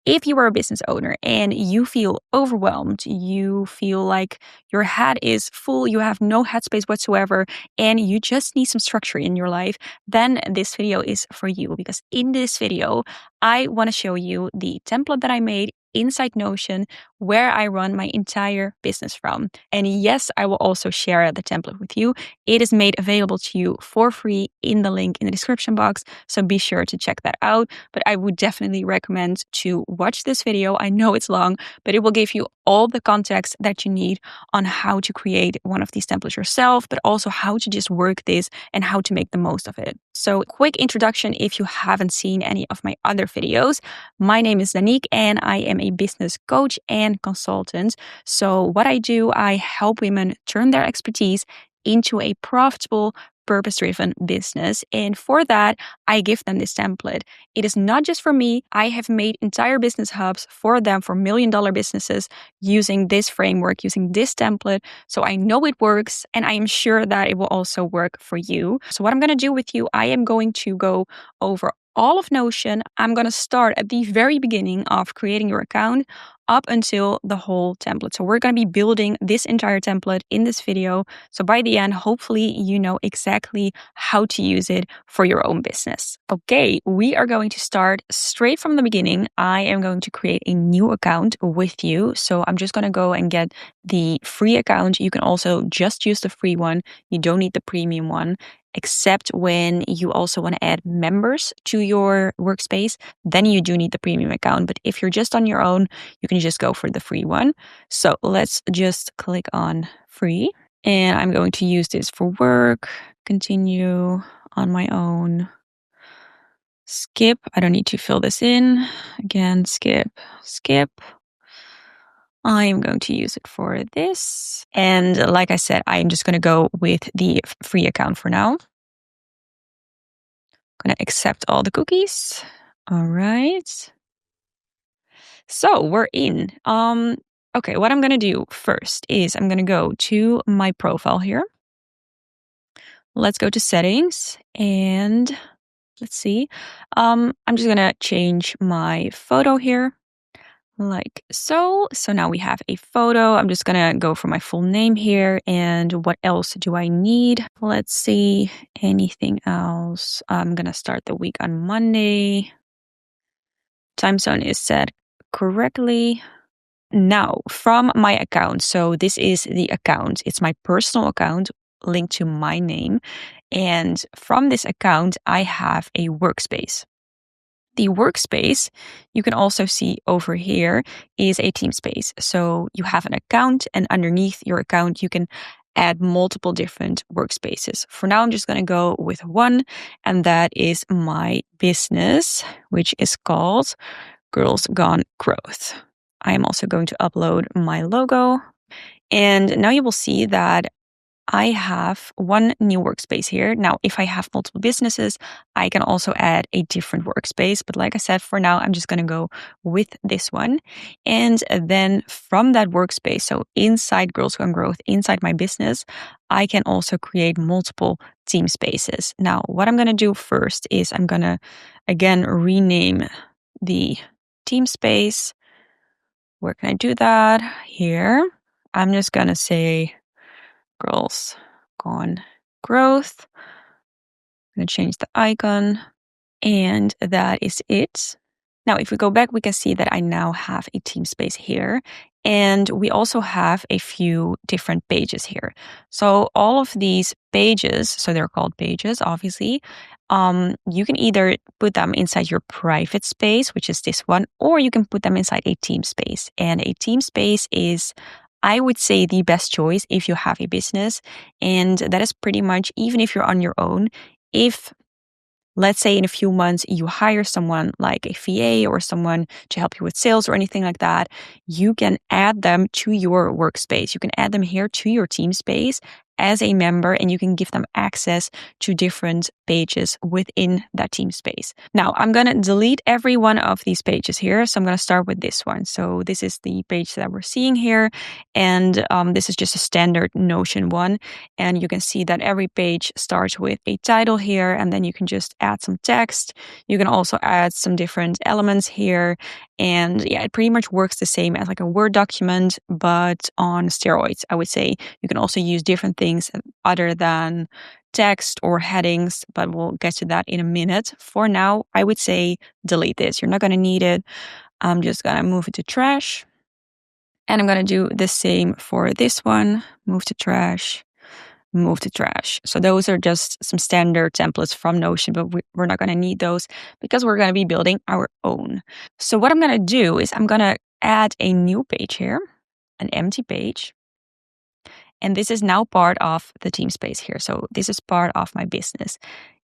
If you are a business owner and you feel overwhelmed, you feel like your head is full, you have no headspace whatsoever, and you just need some structure in your life, then this video is for you. Because in this video, I want to show you the template that I made inside Notion, where I run my entire business from. And yes, I will also share the template with you. It is made available to you for free in the link in the description box, so be sure to check that out. But I would definitely recommend to watch this video. I know it's long, but it will give you all the context that you need on how to create one of these templates yourself, but also how to just work this and how to make the most of it. So quick introduction if you haven't seen any of my other videos. My name is Danique and I am a business coach and consultant. So what I do, I help women turn their expertise into a profitable, purpose-driven business. And for that, I give them this template. It is not just for me. I have made entire business hubs for them, for $1 million businesses, using this framework, using this template. So I know it works, and I am sure that it will also work for you. So what I'm going to do with you, I am going to go over all of Notion. I'm going to start at the very beginning of creating your account up until the whole template. So we're going to be building this entire template in this video. So by the end, hopefully you know exactly how to use it for your own business. Okay, we are going to start straight from the beginning. I am going to create a new account with you. So I'm just going to go and get the free account. You can also just use the free one. You don't need the premium one, except when you also want to add members to your workspace, then you do need the premium account. But if you're just on your own, you can just go for the free one. So let's just click on free. And I'm going to use this for work, continue on my own. Skip, I don't need to fill this in. Again, skip. I'm going to use it for this. And like I said, I'm just going to go with the free account for now. Going to accept all the cookies. All right. So we're in. Okay, what I'm going to do first is I'm going to go to my profile here. Let's go to settings and let's see. I'm just going to change my photo here. Like so. So now we have a photo. I'm just going to go for my full name here. And what else do I need? Let's see. Anything else? I'm going to start the week on Monday. Time zone is set correctly. Now, from my account. So this is the account. It's my personal account linked to my name. And from this account, I have a workspace. The workspace, you can also see over here, is a team space. So you have an account, and underneath your account, you can add multiple different workspaces. For now, I'm just going to go with one, and that is my business, which is called Girls Gone Growth. I am also going to upload my logo. And now you will see that I have one new workspace here. Now, if I have multiple businesses, I can also add a different workspace. But like I said, for now, I'm just going to go with this one. And then from that workspace, so inside Girls Gone Growth, inside my business, I can also create multiple team spaces. Now, what I'm going to do first is I'm going to, again, rename the team space. Where can I do that? Here. I'm just going to say Girls Gone Growth. I'm going to change the icon, and that is it. Now, if we go back, we can see that I now have a team space here, and we also have a few different pages here. So all of these pages, so they're called pages, obviously, you can either put them inside your private space, which is this one, or you can put them inside a team space. And a team space is, I would say, the best choice if you have a business. And that is pretty much, even if you're on your own, if, let's say in a few months, you hire someone like a VA or someone to help you with sales or anything like that, you can add them to your workspace. You can add them here to your team space as a member, and you can give them access to different pages within that team space. Now, I'm going to delete every one of these pages here. So I'm going to start with this one. So this is the page that we're seeing here. And this is just a standard Notion one. And you can see that every page starts with a title here, and then you can just add some text. You can also add some different elements here. And yeah, it pretty much works the same as like a Word document, but on steroids, I would say. You can also use different things other than text or headings, but we'll get to that in a minute. For now, I would say delete this. You're not going to need it. I'm just going to move it to trash. And I'm going to do the same for this one. Move to trash. Move to trash. So those are just some standard templates from Notion, but we're not going to need those because we're going to be building our own. So what I'm going to do is I'm going to add a new page here, an empty page. And this is now part of the team space here. So this is part of my business.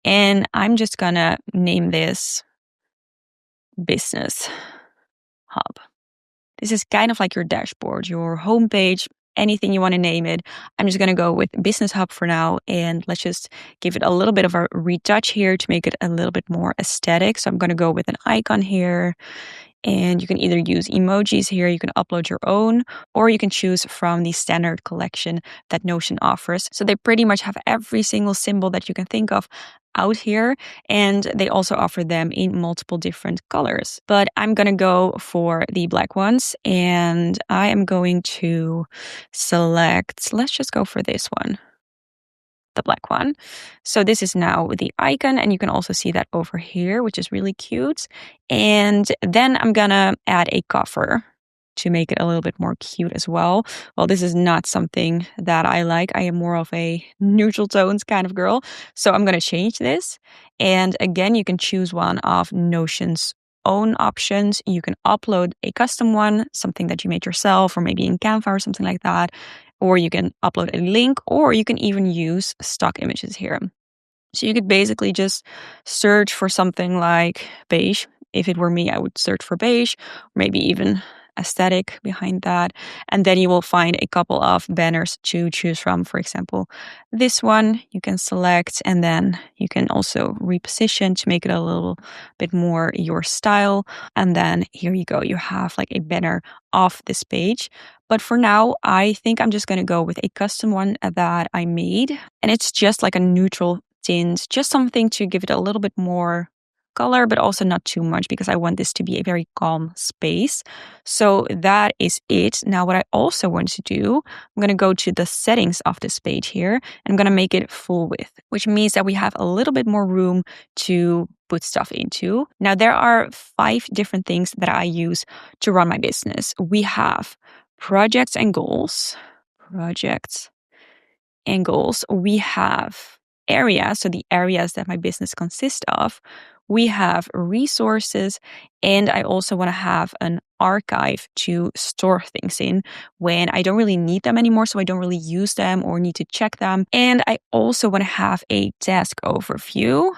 And I'm just going to name this Business Hub. This is kind of like your dashboard, your homepage, anything you want to name it. I'm just going to go with Business Hub for now. And let's just give it a little bit of a retouch here to make it a little bit more aesthetic. So I'm going to go with an icon here. And you can either use emojis here, you can upload your own, or you can choose from the standard collection that Notion offers. So they pretty much have every single symbol that you can think of out here, and they also offer them in multiple different colors. But I'm going to go for the black ones, and I am going to select, let's just go for this one. The black one. So this is now the icon, and you can also see that over here, which is really cute. And then I'm gonna add a cover to make it a little bit more cute as well. Well, this is not something that I like. I am more of a neutral tones kind of girl. So I'm gonna change this. And again, you can choose one of Notion's own options. You can upload a custom one, something that you made yourself, or maybe in Canva or something like that. Or you can upload a link, or you can even use stock images here. So you could basically just search for something like beige. If it were me, I would search for beige, or maybe even aesthetic behind that. And then you will find a couple of banners to choose from. For example, this one you can select, and then you can also reposition to make it a little bit more your style. And then here you go. You have like a banner of this page. But for now, I think I'm just going to go with a custom one that I made. And it's just like a neutral tint, just something to give it a little bit more color, but also not too much, because I want this to be a very calm space. So that is it. Now, what I also want to do, I'm going to go to the settings of this page here, and I'm going to make it full width, which means that we have a little bit more room to put stuff into. Now, there are 5 different things that I use to run my business. We have projects and goals. Projects and goals. We have areas, so the areas that my business consists of. We have resources, and I also want to have an archive to store things in when I don't really need them anymore, so I don't really use them or need to check them. And I also want to have a task overview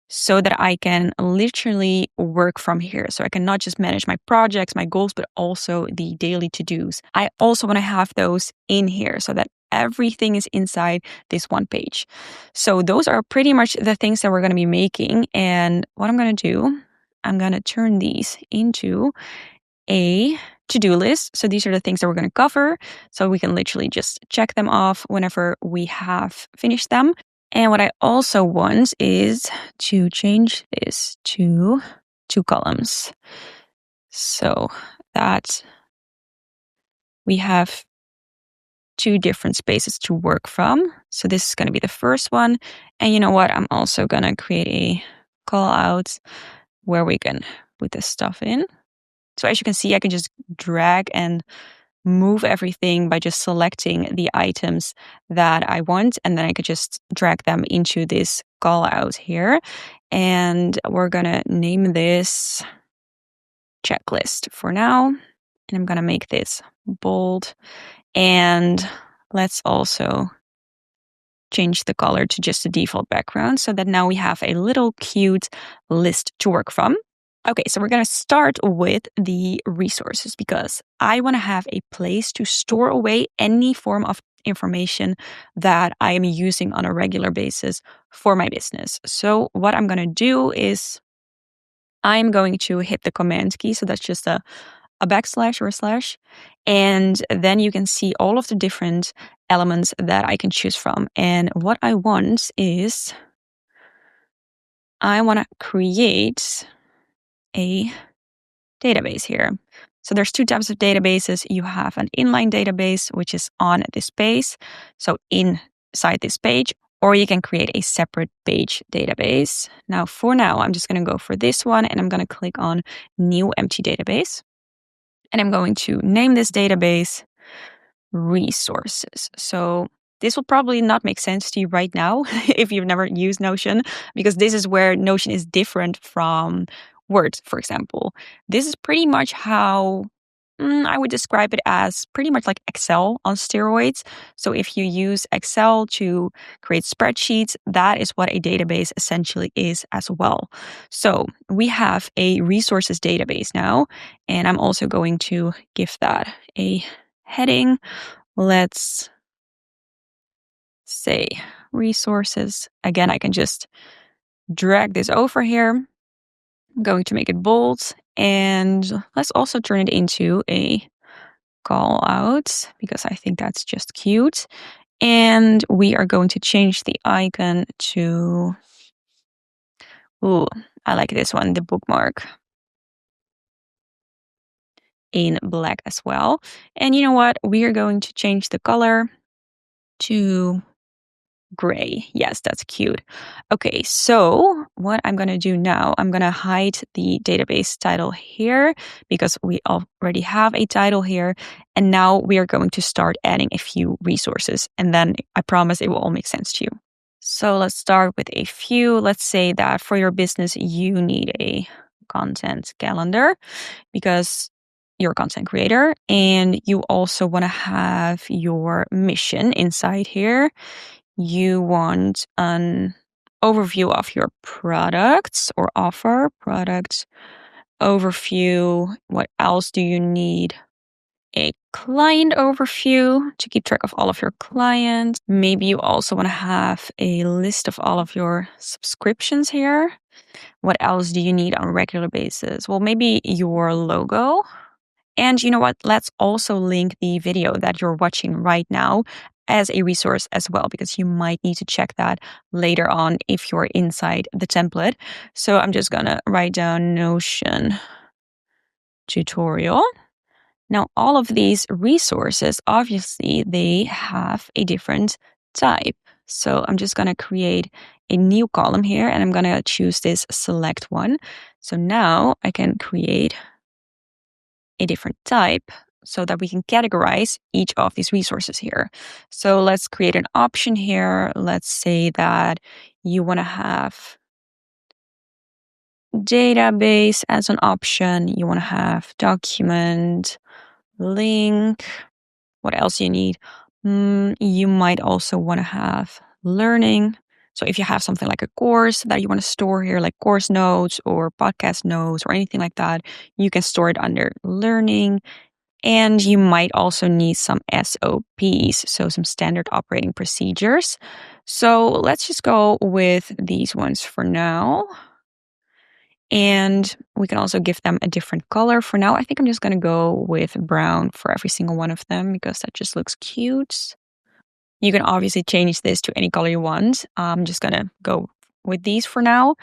so that I can literally work from here. So I can not just manage my projects, my goals, but also the daily to-dos. I also want to have those in here so that everything is inside this one page. So those are pretty much the things that we're going to be making. And what I'm going to do, I'm going to turn these into a to-do list. So these are the things that we're going to cover. So we can literally just check them off whenever we have finished them. And what I also want is to change this to 2 columns. So that we have 2 different spaces to work from. So this is going to be the first one. And you know what? I'm also going to create a call out where we can put this stuff in. So as you can see, I can just drag and move everything by just selecting the items that I want. And then I could just drag them into this call out here. And we're going to name this checklist for now. And I'm going to make this bold. And let's also change the color to just the default background so that now we have a little cute list to work from. Okay, so we're going to start with the resources because I want to have a place to store away any form of information that I am using on a regular basis for my business. So what I'm going to do is I'm going to hit the command key. So that's just a backslash or a slash. And then you can see all of the different elements that I can choose from. And what I want is I want to create a database here. So there's two types of databases. You have an inline database, which is on this page. So inside this page, or you can create a separate page database. Now, for now, I'm just going to go for this one and I'm going to click on new empty database. And I'm going to name this database resources. So this will probably not make sense to you right now if you've never used Notion, because this is where Notion is different from Word, for example. This is pretty much how I would describe it as pretty much like Excel on steroids. So if you use Excel to create spreadsheets, that is what a database essentially is as well. So we have a resources database now, and I'm also going to give that a heading. Let's say resources. Again, I can just drag this over here. I'm going to make it bold, and let's also turn it into a call out because I think that's just cute. And we are going to change the icon to, ooh, I like this one, the bookmark, in black as well. And you know what? We are going to change the color to gray. Yes, that's cute. Okay, so what I'm going to do now, I'm going to hide the database title here because we already have a title here. And now we are going to start adding a few resources. And then I promise it will all make sense to you. So let's start with a few. Let's say that for your business, you need a content calendar because you're a content creator and you also want to have your mission inside here. You want an overview of your products or offer, product overview. What else do you need? A client overview to keep track of all of your clients. Maybe you also want to have a list of all of your subscriptions here. What else do you need on a regular basis? Well, maybe your logo. And you know what? Let's also link the video that you're watching right now as a resource as well, because you might need to check that later on if you're inside the template. So I'm just going to write down Notion tutorial. Now, all of these resources, obviously, they have a different type. So I'm just going to create a new column here and I'm going to choose this select one. So now I can create a different type so that we can categorize each of these resources here. So let's create an option here. Let's say that you want to have database as an option. You want to have document, link. What else you need? You might also want to have learning. So if you have something like a course that you want to store here, like course notes or podcast notes or anything like that, you can store it under learning. And you might also need some SOPs, so some standard operating procedures. So let's just go with these ones for now. And we can also give them a different color. For now, I think I'm just going to go with brown for every single one of them because that just looks cute. You can obviously change this to any color you want. I'm just going to go with these for now.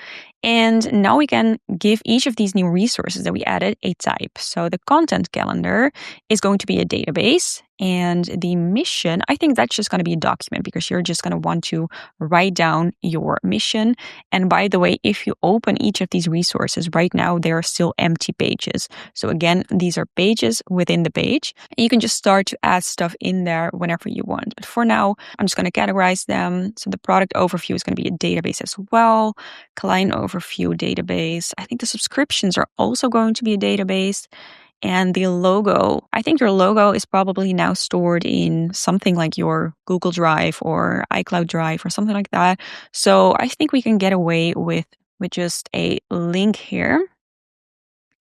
And now we can give each of these new resources that we added a type. So the content calendar is going to be a database, and the mission, I think that's just going to be a document because you're just going to want to write down your mission. And by the way, if you open each of these resources right now, there are still empty pages. So again, these are pages within the page. And you can just start to add stuff in there whenever you want. But for now, I'm just going to categorize them. So the product overview is going to be a database as well. Client overview database. I think the subscriptions are also going to be a database. And the logo, I think your logo is probably now stored in something like your Google Drive or iCloud Drive or something like that. So I think we can get away with just a link here.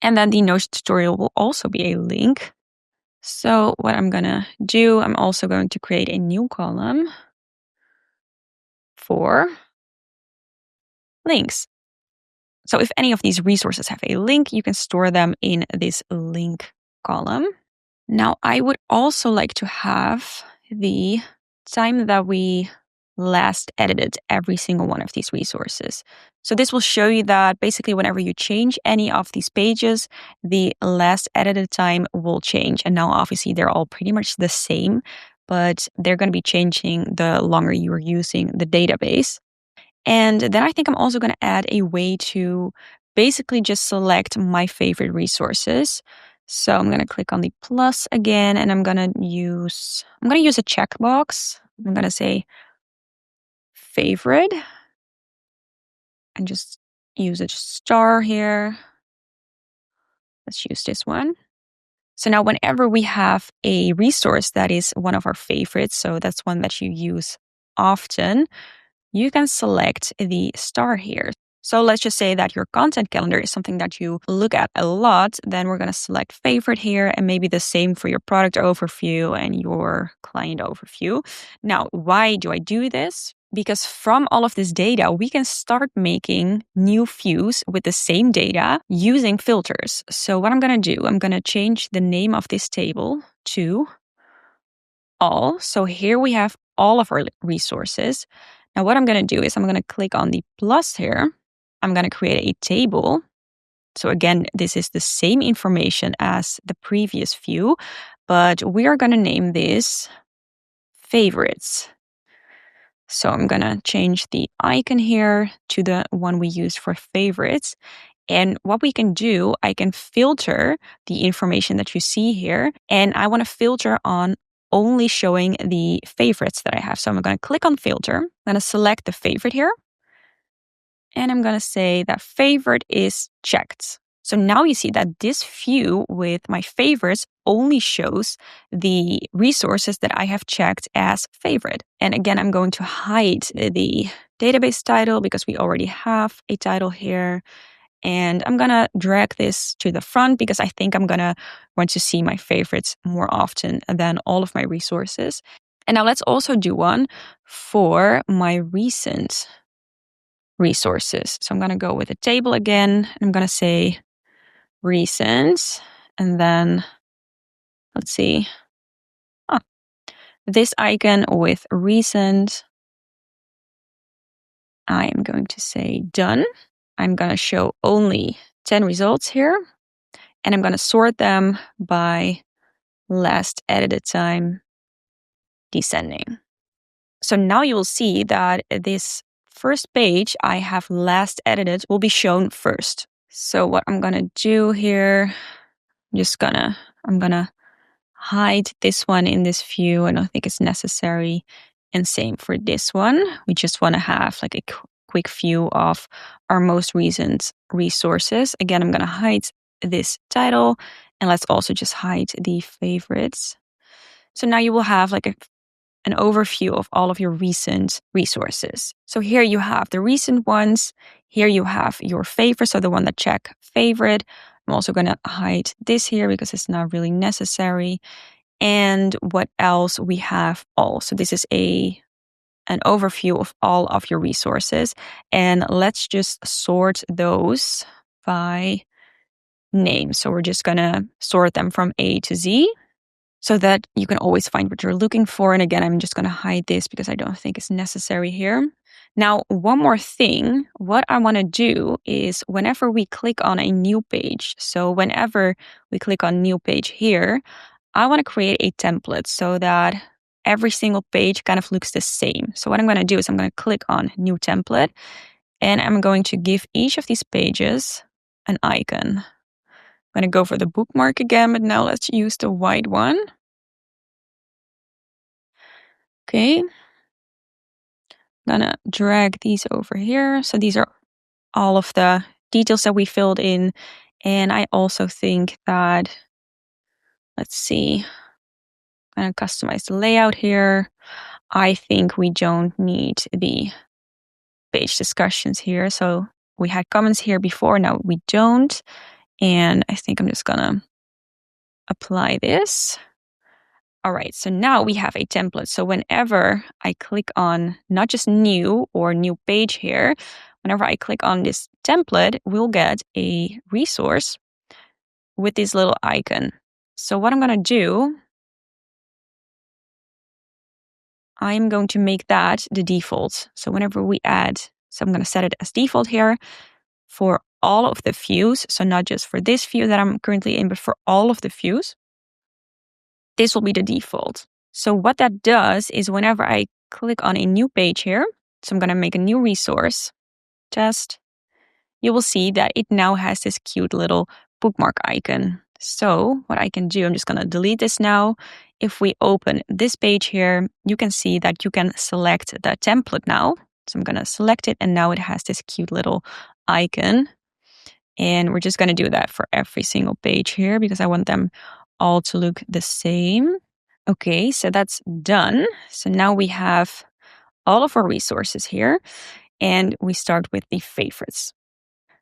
And then the Notion tutorial will also be a link. So what I'm gonna do, I'm also going to create a new column for links. So if any of these resources have a link, you can store them in this link column. Now, I would also like to have the time that we last edited every single one of these resources. So this will show you that basically whenever you change any of these pages, the last edited time will change. And now obviously they're all pretty much the same, but they're going to be changing the longer you are using the database. And then I think I'm also going to add a way to basically just select my favorite resources. So I'm going to click on the plus again, and I'm going to use a checkbox. I'm going to say favorite and just use a star here. Let's use this one. So now whenever we have a resource that is one of our favorites, so that's one that you use often, you can select the star here. So let's just say that your content calendar is something that you look at a lot. Then we're going to select favorite here, and maybe the same for your product overview and your client overview. Now, why do I do this? Because from all of this data, we can start making new views with the same data using filters. So what I'm going to do, I'm going to change the name of this table to all. So here we have all of our resources. Now what I'm going to do is I'm going to click on the plus here. I'm going to create a table. So again, this is the same information as the previous view, but we are going to name this favorites. So I'm going to change the icon here to the one we use for favorites. And what we can do, I can filter the information that you see here. And I want to filter on only showing the favorites that I have. So I'm going to click on filter. I'm going to select the favorite here. And I'm going to say that favorite is checked. So now you see that this view with my favorites only shows the resources that I have checked as favorite. And again, I'm going to hide the database title because we already have a title here. And I'm going to drag this to the front because I think I'm going to want to see my favorites more often than all of my resources. And now let's also do one for my recent resources. So I'm going to go with a table again. And I'm going to say recent. And then let's see. This icon with recent. I am going to say done. I'm going to show only 10 results here. And I'm going to sort them by last edited time descending. So now you will see that this first page I have last edited will be shown first. So what I'm going to do here, I'm going to hide this one in this view. I don't think it's necessary. And same for this one. We just want to have like a quick view of our most recent resources. Again, I'm going to hide this title, and let's also just hide the favorites. So now you will have like an overview of all of your recent resources. So here you have the recent ones. Here you have your favorites, so the one that check favorite. I'm also going to hide this here because it's not really necessary. And what else we have all. So this is an overview of all of your resources. And let's just sort those by name. So we're just going to sort them from A to Z so that you can always find what you're looking for. And again, I'm just going to hide this because I don't think it's necessary here. Now, one more thing, what I want to do is whenever we click on a new page, so whenever we click on new page here, I want to create a template so that every single page kind of looks the same. So what I'm going to do is I'm going to click on new template, and I'm going to give each of these pages an icon. I'm going to go for the bookmark again, but now let's use the white one. Okay. I'm going to drag these over here. So these are all of the details that we filled in. And I also think that, let's see, I'm going to customize the layout here. I think we don't need the page discussions here. So we had comments here before, now we don't. And I think I'm just going to apply this. All right, so now we have a template. So whenever I click on not just new or new page here, whenever I click on this template, we'll get a resource with this little icon. So what I'm going to do, I'm going to make that the default. So whenever we add, so I'm going to set it as default here for all of the views. So not just for this view that I'm currently in, but for all of the views. This will be the default. So what that does is whenever I click on a new page here, so I'm going to make a new resource test, you will see that it now has this cute little bookmark icon. So what I can do, I'm just going to delete this now. If we open this page here, you can see that you can select the template now. So I'm going to select it and now it has this cute little icon. And we're just going to do that for every single page here because I want them all to look the same. Okay, so that's done. So now we have all of our resources here and we start with the favorites.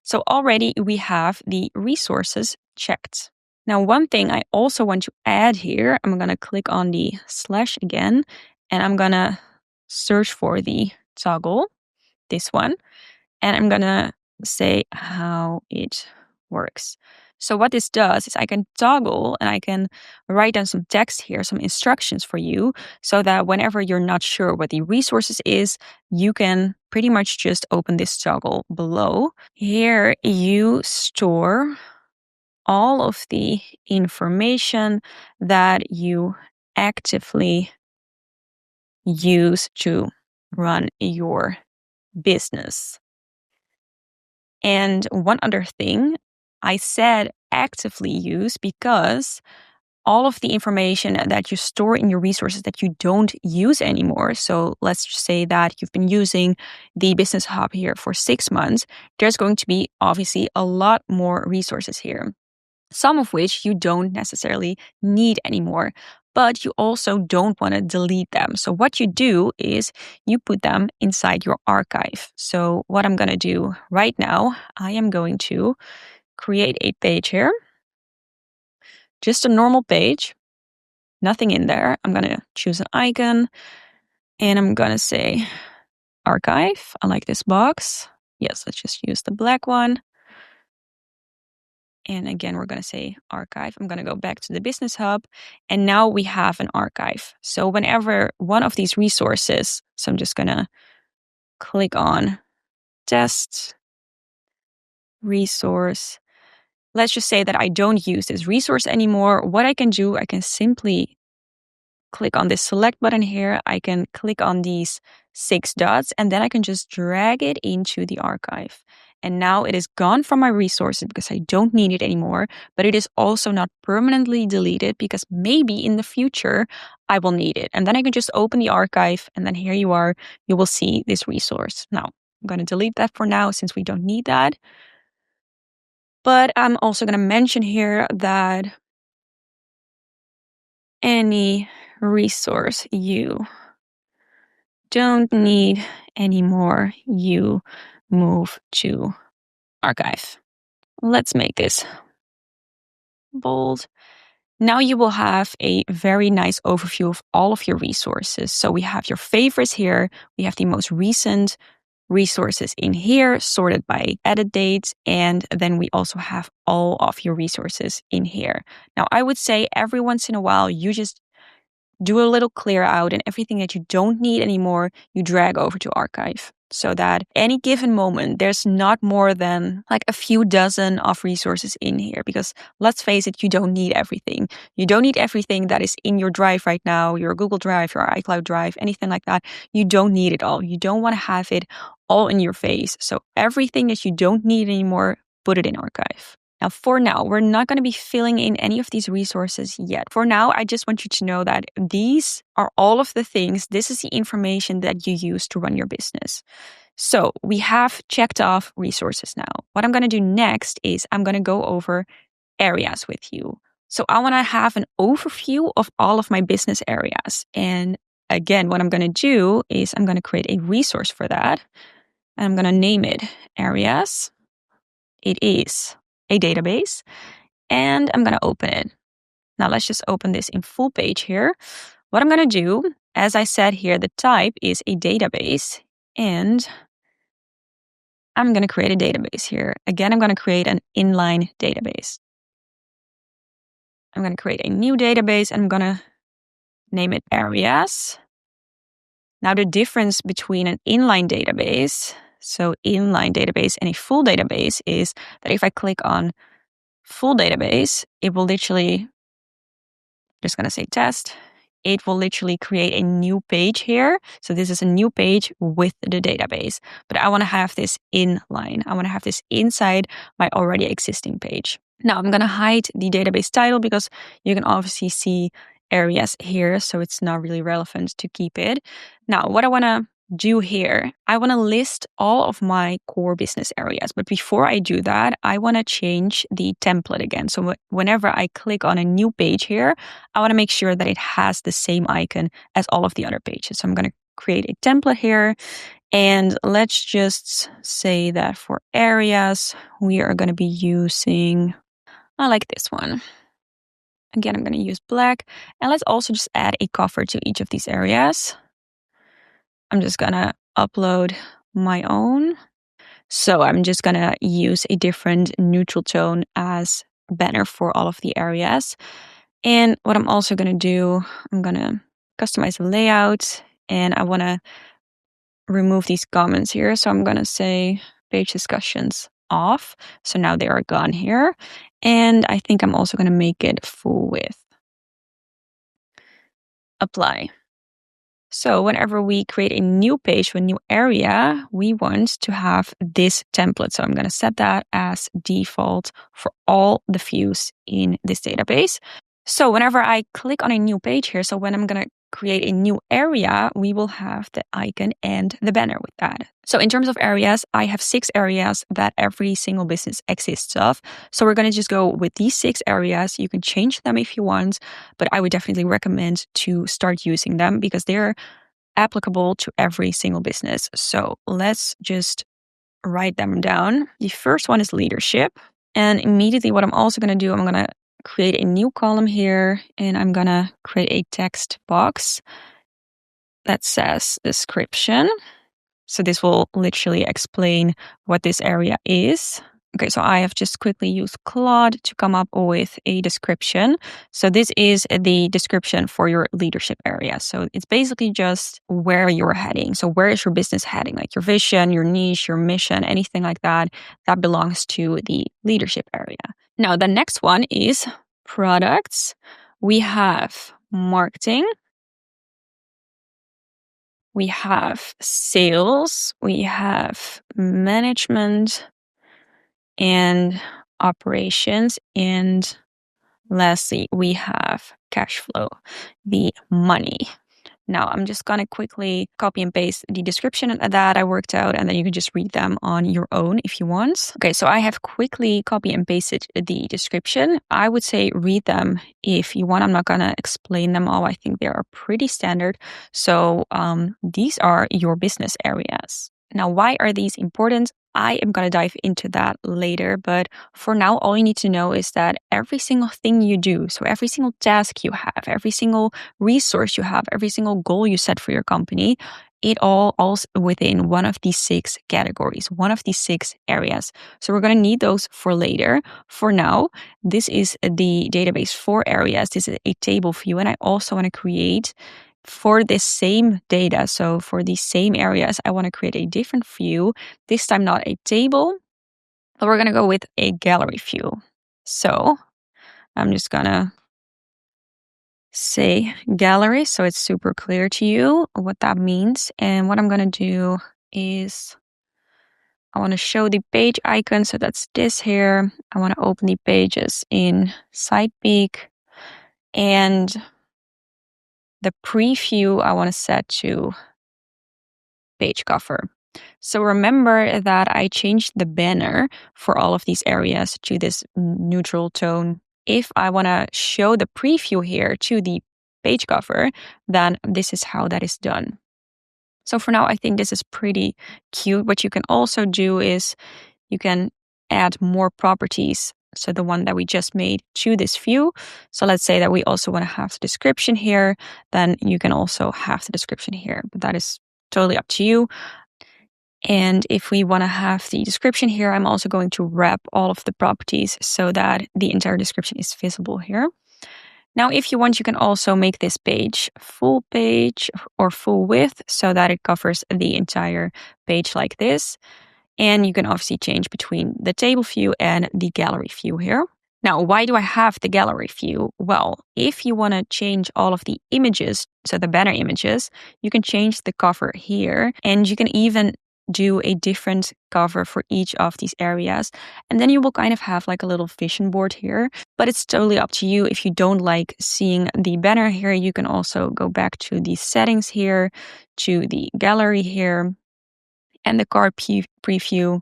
So already we have the resources checked. Now, one thing I also want to add here, I'm going to click on the slash again, and I'm going to search for the toggle, this one, and I'm going to say how it works. So what this does is I can toggle and I can write down some text here, some instructions for you, so that whenever you're not sure what the resources is, you can pretty much just open this toggle below. Here you store all of the information that you actively use to run your business. And one other thing, I said actively use because all of the information that you store in your resources that you don't use anymore. So let's just say that you've been using the Business Hub here for 6 months. There's going to be obviously a lot more resources here, some of which you don't necessarily need anymore, but you also don't want to delete them. So what you do is you put them inside your archive. So what I'm going to do right now, I am going to create a page here, just a normal page, nothing in there. I'm going to choose an icon and I'm going to say archive. I like this box. Yes, let's just use the black one. And again, we're going to say archive. I'm going to go back to the Business Hub. And now we have an archive. So whenever one of these resources, so I'm just going to click on test resource. Let's just say that I don't use this resource anymore. What I can do, I can simply click on this select button here. I can click on these 6 dots and then I can just drag it into the archive. And now it is gone from my resources because I don't need it anymore, but it is also not permanently deleted because maybe in the future I will need it. And then I can just open the archive and then here you are, you will see this resource. Now, I'm going to delete that for now since we don't need that. But I'm also going to mention here that any resource you don't need anymore, you move to archive. Let's make this bold. Now you will have a very nice overview of all of your resources. So we have your favorites here. We have the most recent resources in here sorted by edit dates. And then we also have all of your resources in here. Now I would say every once in a while, you just do a little clear out and everything that you don't need anymore, you drag over to archive. So that any given moment, there's not more than like a few dozen of resources in here. Because let's face it, you don't need everything. You don't need everything that is in your drive right now, your Google Drive, your iCloud Drive, anything like that. You don't need it all. You don't want to have it all in your face. So everything that you don't need anymore, put it in archive. Now, for now, we're not going to be filling in any of these resources yet. For now, I just want you to know that these are all of the things, this is the information that you use to run your business. So we have checked off resources now. What I'm going to do next is I'm going to go over areas with you. So I want to have an overview of all of my business areas. And again, what I'm going to do is I'm going to create a resource for that. And I'm going to name it areas. It is a database, and I'm going to open it. Now let's just open this in full page here. What I'm going to do, as I said here, the type is a database, and I'm going to create a database here. Again, I'm going to create an inline database. I'm going to create a new database, and I'm going to name it areas. Now the difference between an inline database, so inline database, and a full database is that if I click on full database, it will literally, just going to say test, it will literally create a new page here. So this is a new page with the database, but I want to have this inline. I want to have this inside my already existing page. Now I'm going to hide the database title because you can obviously see areas here, so it's not really relevant to keep it. Now, what I want to do here, I want to list all of my core business areas. But before I do that, I want to change the template again. So whenever I click on a new page here, I want to make sure that it has the same icon as all of the other pages. So I'm going to create a template here. And let's just say that for areas, we are going to be using, I like this one. Again, I'm going to use black. And let's also just add a cover to each of these areas. I'm just going to upload my own. So I'm just going to use a different neutral tone as banner for all of the areas. And what I'm also going to do, I'm going to customize the layout, and I want to remove these comments here. So I'm going to say page discussions off. So now they are gone here. And I think I'm also going to make it full width. Apply. So whenever we create a new page for a new area, we want to have this template. So I'm going to set that as default for all the views in this database. So whenever I click on a new page here, so when I'm going to create a new area, we will have the icon and the banner with that. So in terms of areas, I have 6 areas that every single business exists of. So we're going to just go with these 6 areas. You can change them if you want, but I would definitely recommend to start using them because they're applicable to every single business. So let's just write them down. The first one is leadership. And immediately what I'm also going to do, I'm going to create a new column here, and I'm going to create a text box that says description. So this will literally explain what this area is. Okay, so I have just quickly used Claude to come up with a description. So this is the description for your leadership area. So it's basically just where you're heading. So where is your business heading? Like your vision, your niche, your mission, anything like that, that belongs to the leadership area. Now, the next one is products. We have marketing. We have sales. We have management and operations. And lastly, we have cash flow, the money. Now, I'm just going to quickly copy and paste the description that I worked out, and then you can just read them on your own if you want. Okay, so I have quickly copy and pasted the description. I would say read them if you want. I'm not going to explain them all. I think they are pretty standard. So these are your business areas. Now, why are these important? I am going to dive into that later, but for now, all you need to know is that every single thing you do, so every single task you have, every single resource you have, every single goal you set for your company, it all within one of these 6 categories, one of these 6 areas. So we're going to need those for later. For now, this is the database for areas. This is a table view, and I also want to create for this same data, so for these same areas, I want to create a different view. This time not a table, but we're going to go with a gallery view. So I'm just going to say gallery so it's super clear to you what that means. And what I'm going to do is I want to show the page icon. So that's this here. I want to open the pages in SidePeek, and the preview I want to set to page cover. So remember that I changed the banner for all of these areas to this neutral tone. If I want to show the preview here to the page cover, then this is how that is done. So for now, I think this is pretty cute. What you can also do is you can add more properties so the one that we just made, to this view. So let's say that we also want to have the description here, then you can also have the description here, but that is totally up to you. And if we want to have the description here, I'm also going to wrap all of the properties so that the entire description is visible here. Now, if you want, you can also make this page full or full width so that it covers the entire page like this. And you can obviously change between the table view and the gallery view here. Now, why do I have the gallery view? Well, if you want to change all of the images, so the banner images, you can change the cover here, and you can even do a different cover for each of these areas. And then you will kind of have like a little vision board here, but it's totally up to you. If you don't like seeing the banner here, you can also go back to the settings here, to the gallery here, and the card preview,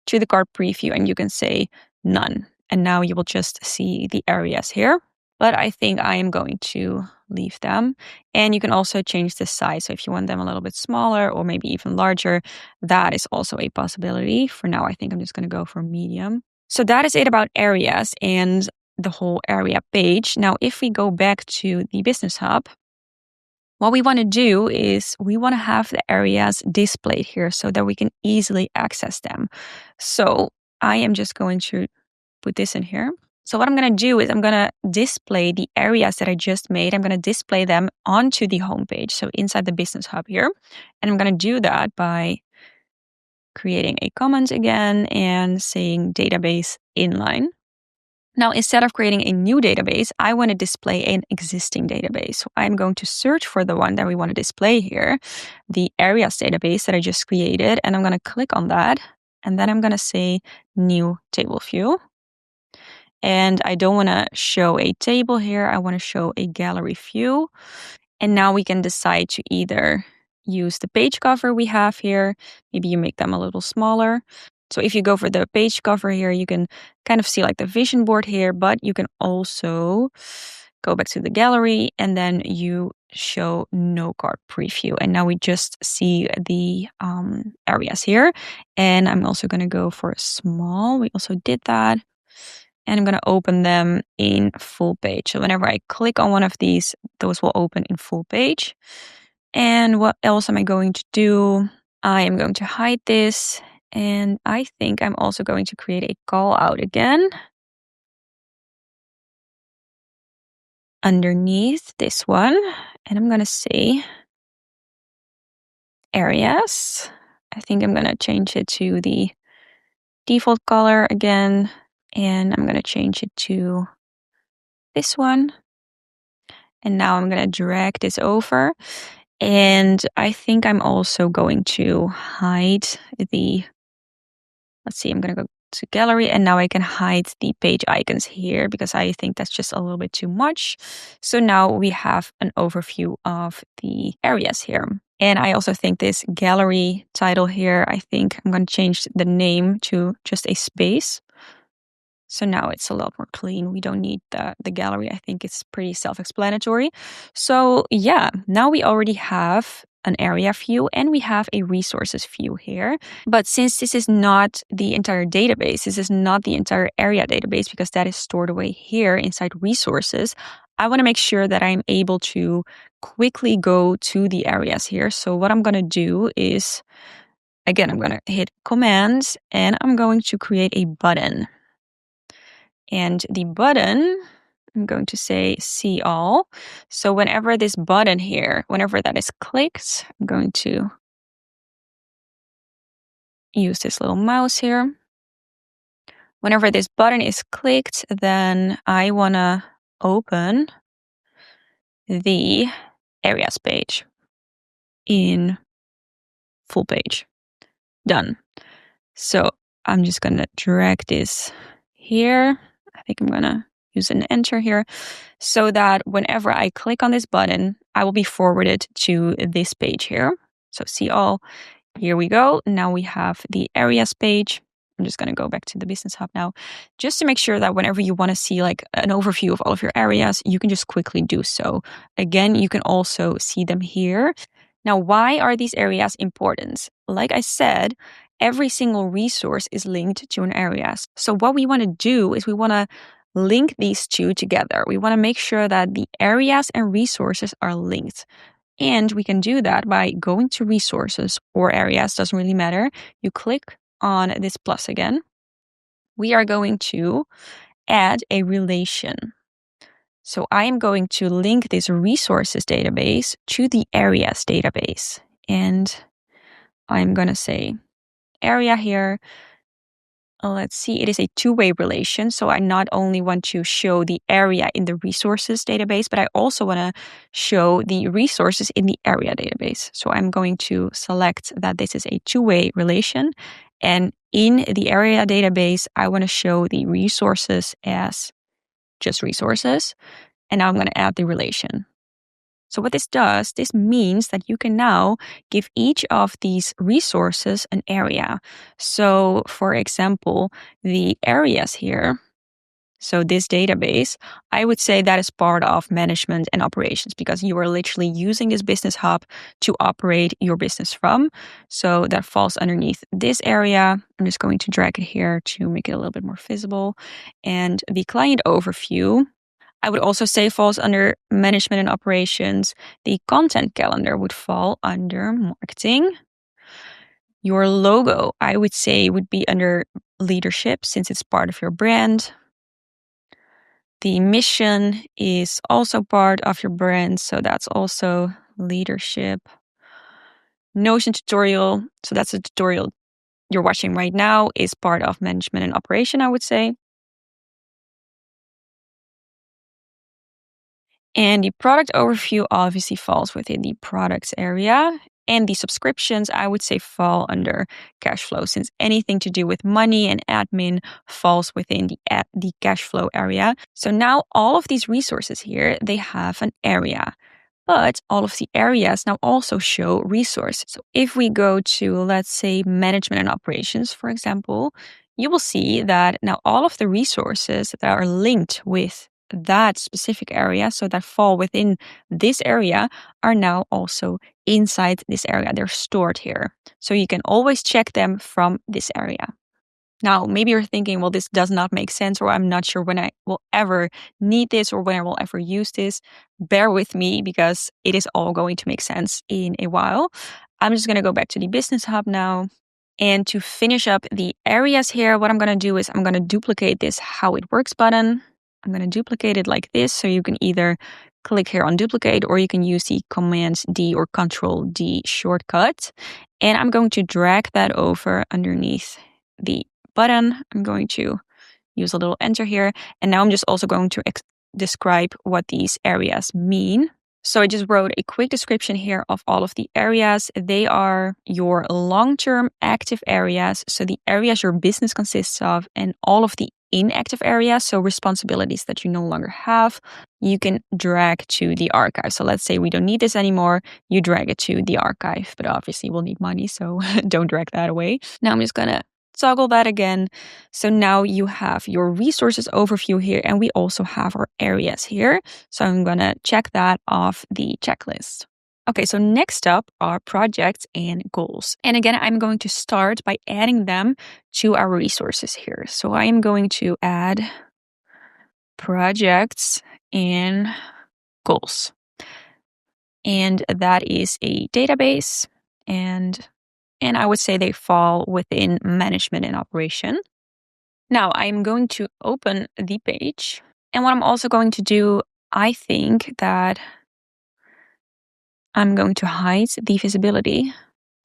to the card preview, and you can say none. And now you will just see the areas here. But I think I am going to leave them. And you can also change the size. So if you want them a little bit smaller or maybe even larger, that is also a possibility. For now, I think I'm just going to go for medium. So that is it about areas and the whole area page. Now, if we go back to the Business Hub, what we want to do is we want to have the areas displayed here so that we can easily access them. So I am just going to put this in here. So what I'm going to do is I'm going to display the areas that I just made. I'm going to display them onto the homepage, so inside the Business Hub here. And I'm going to do that by creating a comment again and saying database inline. Now, instead of creating a new database, I want to display an existing database. So I'm going to search for the one that we want to display here, the areas database that I just created. And I'm going to click on that. And then I'm going to say new table view. And I don't want to show a table here. I want to show a gallery view. And now we can decide to either use the page cover we have here. Maybe you make them a little smaller. So if you go for the page cover here, you can kind of see like the vision board here, but you can also go back to the gallery and then you show no card preview. And now we just see the areas here. And I'm also going to go for small. We also did that. And I'm going to open them in full page. So whenever I click on one of these, those will open in full page. And what else am I going to do? I am going to hide this. And I think I'm also going to create a call out again underneath this one. And I'm going to say areas. I think I'm going to change it to the default color again. And I'm going to change it to this one. And now I'm going to drag this over. And I think I'm also going to hide the, let's see, I'm going to go to gallery and now I can hide the page icons here because I think that's just a little bit too much. So now we have an overview of the areas here. And I also think this gallery title here, I think I'm going to change the name to just a space. So now it's a lot more clean. We don't need the gallery. I think it's pretty self-explanatory. So yeah, now we already have an area view and we have a resources view here. But since this is not the entire database, this is not the entire area database because that is stored away here inside resources, I want to make sure that I'm able to quickly go to the areas here. So what I'm going to do is, again, I'm going to hit Command and I'm going to create a button. And the button, I'm going to say see all. So whenever this button here, whenever that is clicked, I'm going to use this little mouse here. Whenever this button is clicked, then I want to open the areas page in full page. Done. So I'm just going to drag this here. I think I'm going to use an enter here so that whenever I click on this button, I will be forwarded to this page here. So see all, here we go. Now we have the areas page. I'm just going to go back to the Business Hub now, just to make sure that whenever you want to see like an overview of all of your areas, you can just quickly do so. Again, you can also see them here. Now, why are these areas important? Like I said, every single resource is linked to an area. So what we want to do is we want to link these two together. We want to make sure that the areas and resources are linked. And we can do that by going to resources or areas, doesn't really matter. You click on this plus again. We are going to add a relation. So I am going to link this resources database to the areas database. And I'm going to say area here. Let's see, it is a two-way relation. So I not only want to show the area in the resources database, but I also want to show the resources in the area database. So I'm going to select that this is a two-way relation. And in the area database, I want to show the resources as just resources. And now I'm going to add the relation. So what this does, this means that you can now give each of these resources an area. So for example, the areas here, so this database, I would say that is part of management and operations because you are literally using this business hub to operate your business from. So that falls underneath this area. I'm just going to drag it here to make it a little bit more visible. And the client overview, I would also say falls under management and operations. The content calendar would fall under marketing. Your logo, I would say, would be under leadership since it's part of your brand. The mission is also part of your brand, so that's also leadership. Notion tutorial, so that's a tutorial you're watching right now, is part of management and operation, I would say. And the product overview obviously falls within the products area. And the subscriptions, I would say, fall under cash flow, since anything to do with money and admin falls within the cash flow area. So now all of these resources here, they have an area. But all of the areas now also show resources. So if we go to, let's say, management and operations, for example, you will see that now all of the resources that are linked with that specific area, so that fall within this area, are now also inside this area. They're stored here. So you can always check them from this area. Now, maybe you're thinking, well, this does not make sense, or I'm not sure when I will ever need this or when I will ever use this. Bear with me because it is all going to make sense in a while. I'm just going to go back to the Business Hub now. And to finish up the areas here, what I'm going to do is I'm going to duplicate this How It Works button. I'm going to duplicate it like this. So you can either click here on duplicate or you can use the Command D or Control D shortcut. And I'm going to drag that over underneath the button. I'm going to use a little enter here. And now I'm just also going to describe what these areas mean. So I just wrote a quick description here of all of the areas. They are your long-term active areas. So the areas your business consists of, and all of the inactive areas, so responsibilities that you no longer have, you can drag to the archive. So let's say we don't need this anymore, you drag it to the archive, but obviously we'll need money, so don't drag that away. Now I'm just gonna toggle that again. So now you have your resources overview here, and we also have our areas here. So I'm gonna check that off the checklist. Okay, so next up are projects and goals. And again, I'm going to start by adding them to our resources here. So I am going to add projects and goals. And that is a database, and I would say they fall within management and operation. Now I'm going to open the page. And what I'm also going to do, I think that I'm going to hide the visibility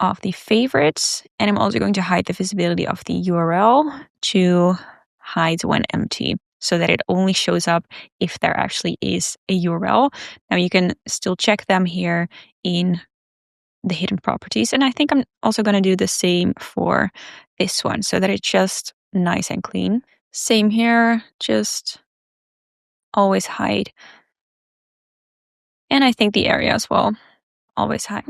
of the favorites, and I'm also going to hide the visibility of the URL to hide when empty, so that it only shows up if there actually is a URL. Now you can still check them here in the hidden properties. And I think I'm also going to do the same for this one so that it's just nice and clean. Same here, just always hide. And I think the area as well, always hide.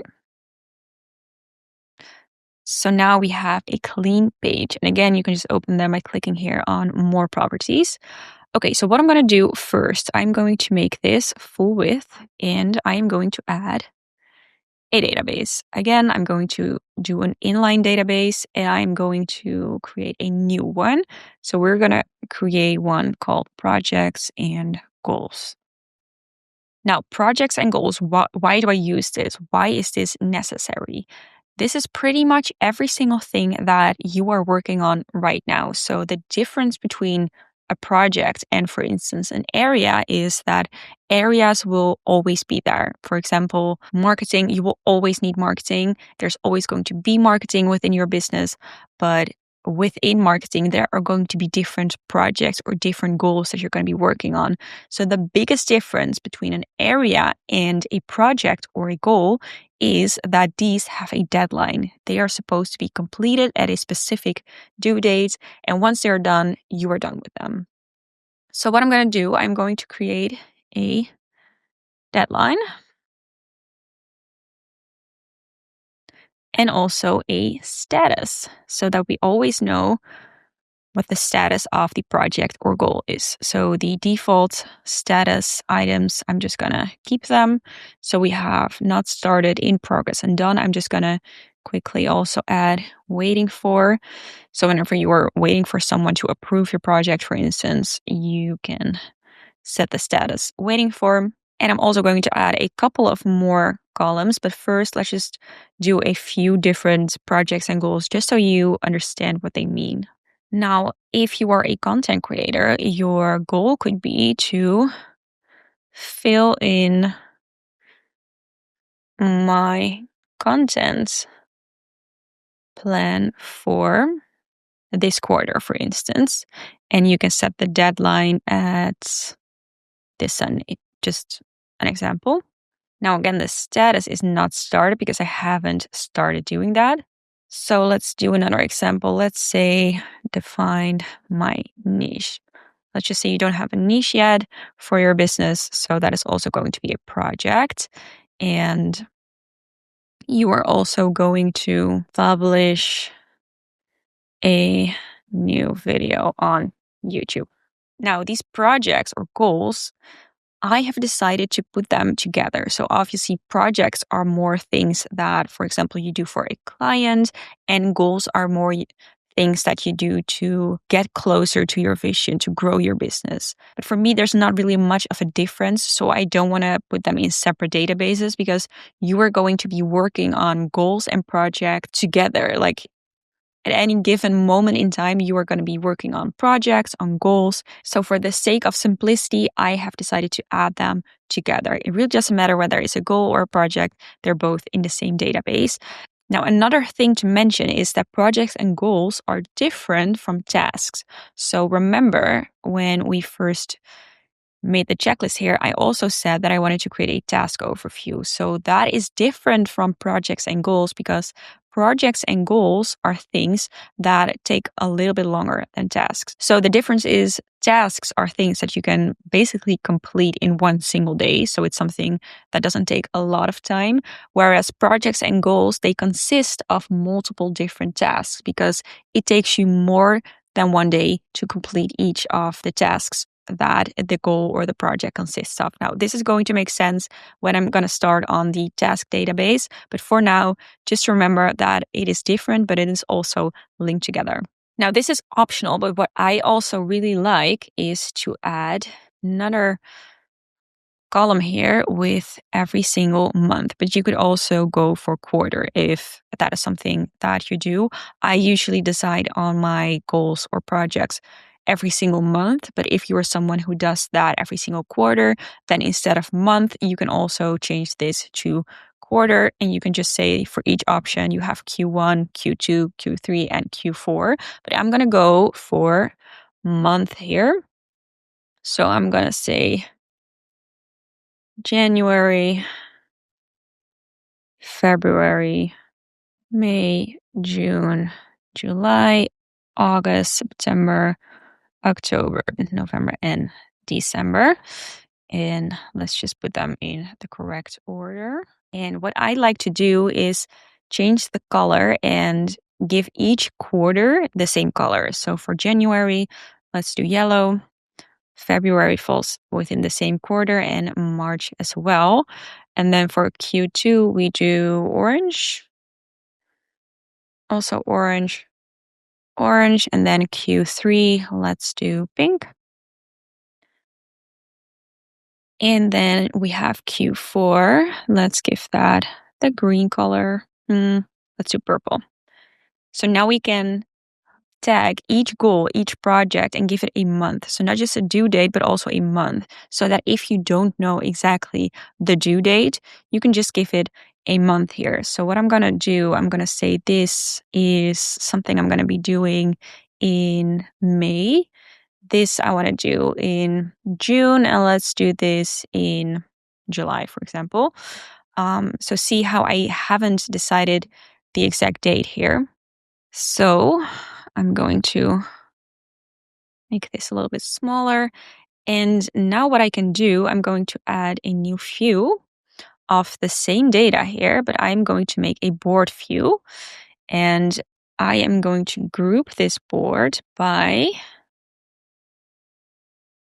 So now we have a clean page. And again, you can just open them by clicking here on more properties. Okay, so what I'm going to do first, I'm going to make this full width, and I am going to add a database. Again, I'm going to do an inline database and I'm going to create a new one. So we're going to create one called projects and goals. Now, projects and goals, why do I use this? Why is this necessary? This is pretty much every single thing that you are working on right now. So the difference between a project and, for instance, an area is that areas will always be there. For example, marketing, you will always need marketing. There's always going to be marketing within your business, but within marketing, there are going to be different projects or different goals that you're going to be working on. So the biggest difference between an area and a project or a goal is that these have a deadline. They are supposed to be completed at a specific due date. And once they're done, you are done with them. So what I'm going to do, I'm going to create a deadline and also a status so that we always know what the status of the project or goal is. So the default status items, I'm just gonna keep them. So we have not started, in progress, and done. I'm just gonna quickly also add waiting for. So whenever you are waiting for someone to approve your project, for instance, you can set the status waiting for. And I'm also going to add a couple of more columns. But first, let's just do a few different projects and goals just so you understand what they mean. Now, if you are a content creator, your goal could be to fill in my content plan for this quarter, for instance. And you can set the deadline at this Sunday. Just an example. Now, again, the status is not started because I haven't started doing that. So let's do another example. Let's say defined my niche. Let's just say you don't have a niche yet for your business. So that is also going to be a project. And you are also going to publish a new video on YouTube. Now, these projects or goals, I have decided to put them together. So obviously projects are more things that, for example, you do for a client, and goals are more things that you do to get closer to your vision, to grow your business. But for me, there's not really much of a difference. So I don't want to put them in separate databases because you are going to be working on goals and projects together. Like at any given moment in time, you are going to be working on projects, on goals. So for the sake of simplicity, I have decided to add them together. It really doesn't matter whether it's a goal or a project. They're both in the same database. Now, another thing to mention is that projects and goals are different from tasks. So remember when we first made the checklist here, I also said that I wanted to create a task overview. So that is different from projects and goals because projects and goals are things that take a little bit longer than tasks. So the difference is tasks are things that you can basically complete in one single day. So it's something that doesn't take a lot of time. Whereas projects and goals, they consist of multiple different tasks because it takes you more than one day to complete each of the tasks that the goal or the project consists of. Now, this is going to make sense when I'm going to start on the task database. But for now, just remember that it is different, but it is also linked together. Now, this is optional, but what I also really like is to add another column here with every single month, but you could also go for quarter if that is something that you do. I usually decide on my goals or projects every single month, but if you are someone who does that every single quarter, then instead of month, you can also change this to quarter, and you can just say for each option you have Q1, Q2, Q3, and Q4. But I'm going to go for month here. So I'm going to say January, February, May, June, July, August, September, October, November, and December. And let's just put them in the correct order. And what I like to do is change the color and give each quarter the same color. So for January, let's do yellow. February falls within the same quarter and March as well. And then for Q2, we do orange. Also orange, orange. And then Q3, let's do pink. And then we have Q4. Let's give that the green color. Let's do purple. So now we can tag each goal, each project, and give it a month. So not just a due date, but also a month. So that if you don't know exactly the due date, you can just give it a month here. So what I'm going to do, I'm going to say this is something I'm going to be doing in May. This I want to do in June, and let's do this in July, for example. So see how I haven't decided the exact date here. So I'm going to make this a little bit smaller. And now what I can do, I'm going to add a new view of the same data here, but I'm going to make a board view. And I am going to group this board by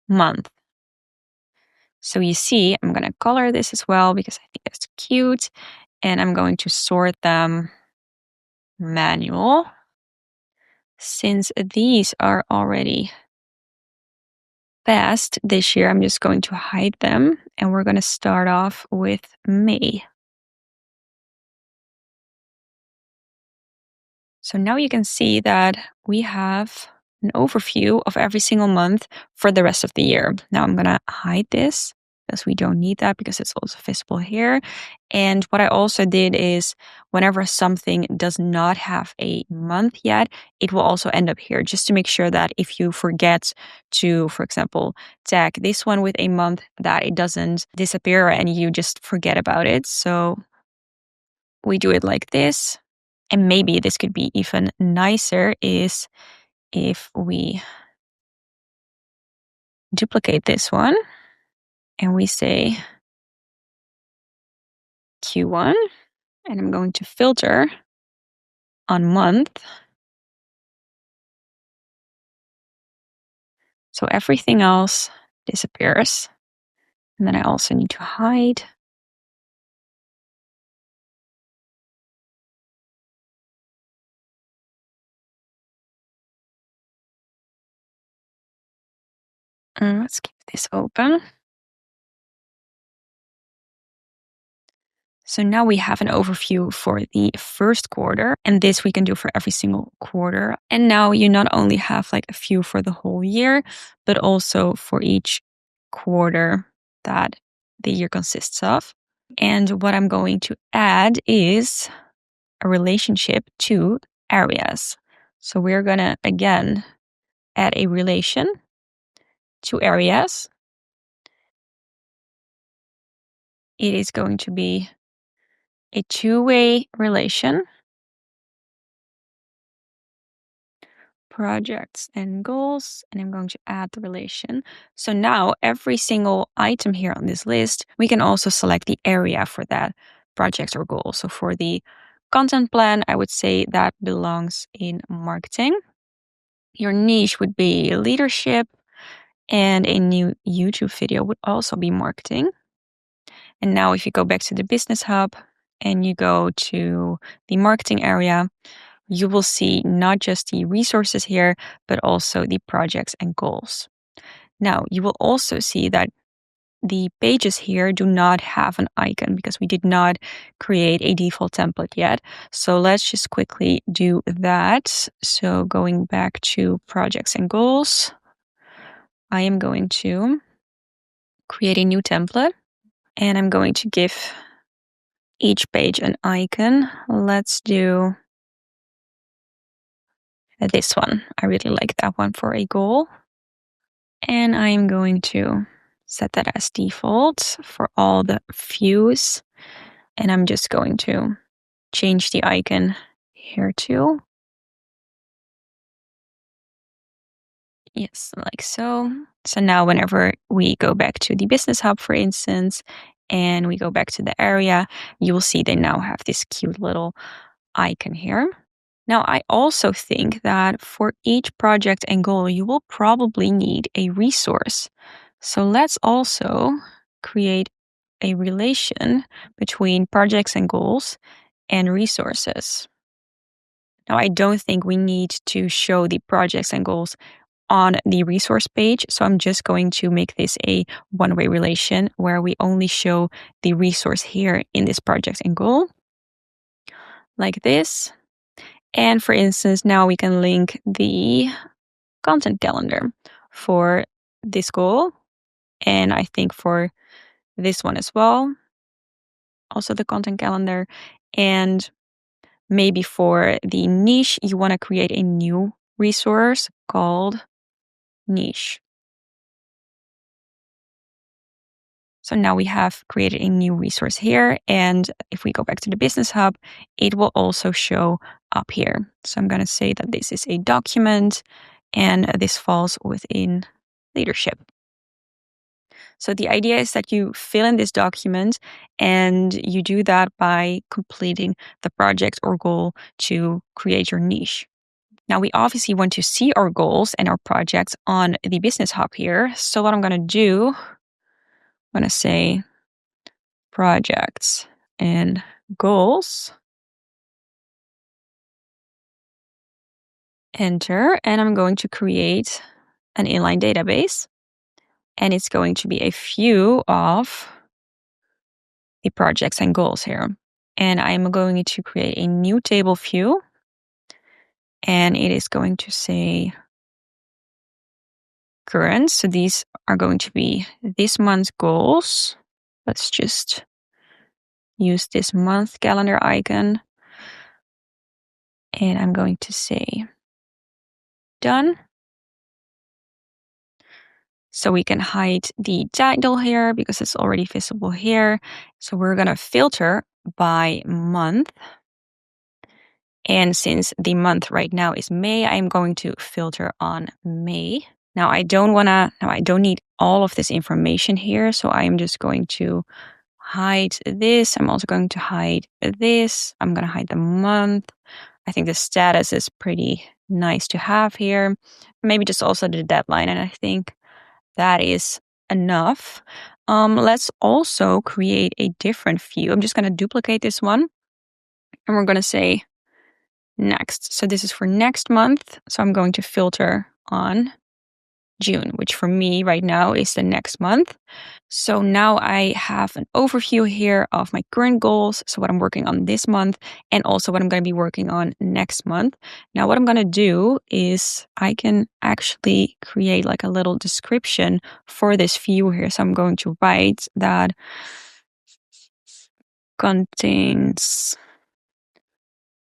month. So you see, I'm going to color this as well because I think that's cute. And I'm going to sort them manual. Since these are already past this year, I'm just going to hide them. And we're going to start off with May. So now you can see that we have an overview of every single month for the rest of the year. Now I'm going to hide this because we don't need that because it's also visible here. And what I also did is whenever something does not have a month yet, it will also end up here just to make sure that if you forget to, for example, tag this one with a month, that it doesn't disappear and you just forget about it. So we do it like this. And maybe this could be even nicer is if we duplicate this one and we say Q1, and I'm going to filter on month. So everything else disappears. And then I also need to hide. And let's keep this open. So now we have an overview for the first quarter, and this we can do for every single quarter. And now you not only have like a view for the whole year, but also for each quarter that the year consists of. And what I'm going to add is a relationship to areas. So we're going to, again, add a relation to areas. It is going to be a two-way relation. Projects and goals, and I'm going to add the relation. So now every single item here on this list, we can also select the area for that project or goal. So for the content plan, I would say that belongs in marketing. Your niche would be leadership, and a new YouTube video would also be marketing. And now if you go back to the business hub and you go to the marketing area, you will see not just the resources here, but also the projects and goals. Now, you will also see that the pages here do not have an icon because we did not create a default template yet. So let's just quickly do that. So going back to projects and goals, I am going to create a new template and I'm going to give each page an icon. Let's do this one. I really like that one for a goal. And I'm going to set that as default for all the views. And I'm just going to change the icon here too. Yes, like so. So now whenever we go back to the business hub, for instance, and we go back to the area, you will see they now have this cute little icon here. Now, I also think that for each project and goal, you will probably need a resource. So let's also create a relation between projects and goals and resources. Now, I don't think we need to show the projects and goals on the resource page, so I'm just going to make this a one-way relation where we only show the resource here in this project and goal, like this. And for instance, now we can link the content calendar for this goal, and I think for this one as well, also the content calendar. And maybe for the niche, you want to create a new resource called niche. So now we have created a new resource here. And if we go back to the Business Hub, it will also show up here. So I'm going to say that this is a document and this falls within leadership. So the idea is that you fill in this document and you do that by completing the project or goal to create your niche. Now, we obviously want to see our goals and our projects on the Business Hub here. So what I'm going to do, I'm going to say projects and goals. Enter, and I'm going to create an inline database. And it's going to be a few of the projects and goals here. And I'm going to create a new table view. And it is going to say current. So these are going to be this month's goals. Let's just use this month calendar icon. And I'm going to say done. So we can hide the title here because it's already visible here. So we're going to filter by month. And since the month right now is May, I'm going to filter on May. Now I don't need all of this information here. So I'm just going to hide this. I'm also going to hide this. I'm going to hide the month. I think the status is pretty nice to have here. Maybe just also the deadline. And I think that is enough. Let's also create a different view. I'm just going to duplicate this one. And we're going to say next. So this is for next month. So I'm going to filter on June, which for me right now is the next month. So now I have an overview here of my current goals. So what I'm working on this month and also what I'm going to be working on next month. Now what I'm going to do is I can actually create like a little description for this view here. So I'm going to write that contains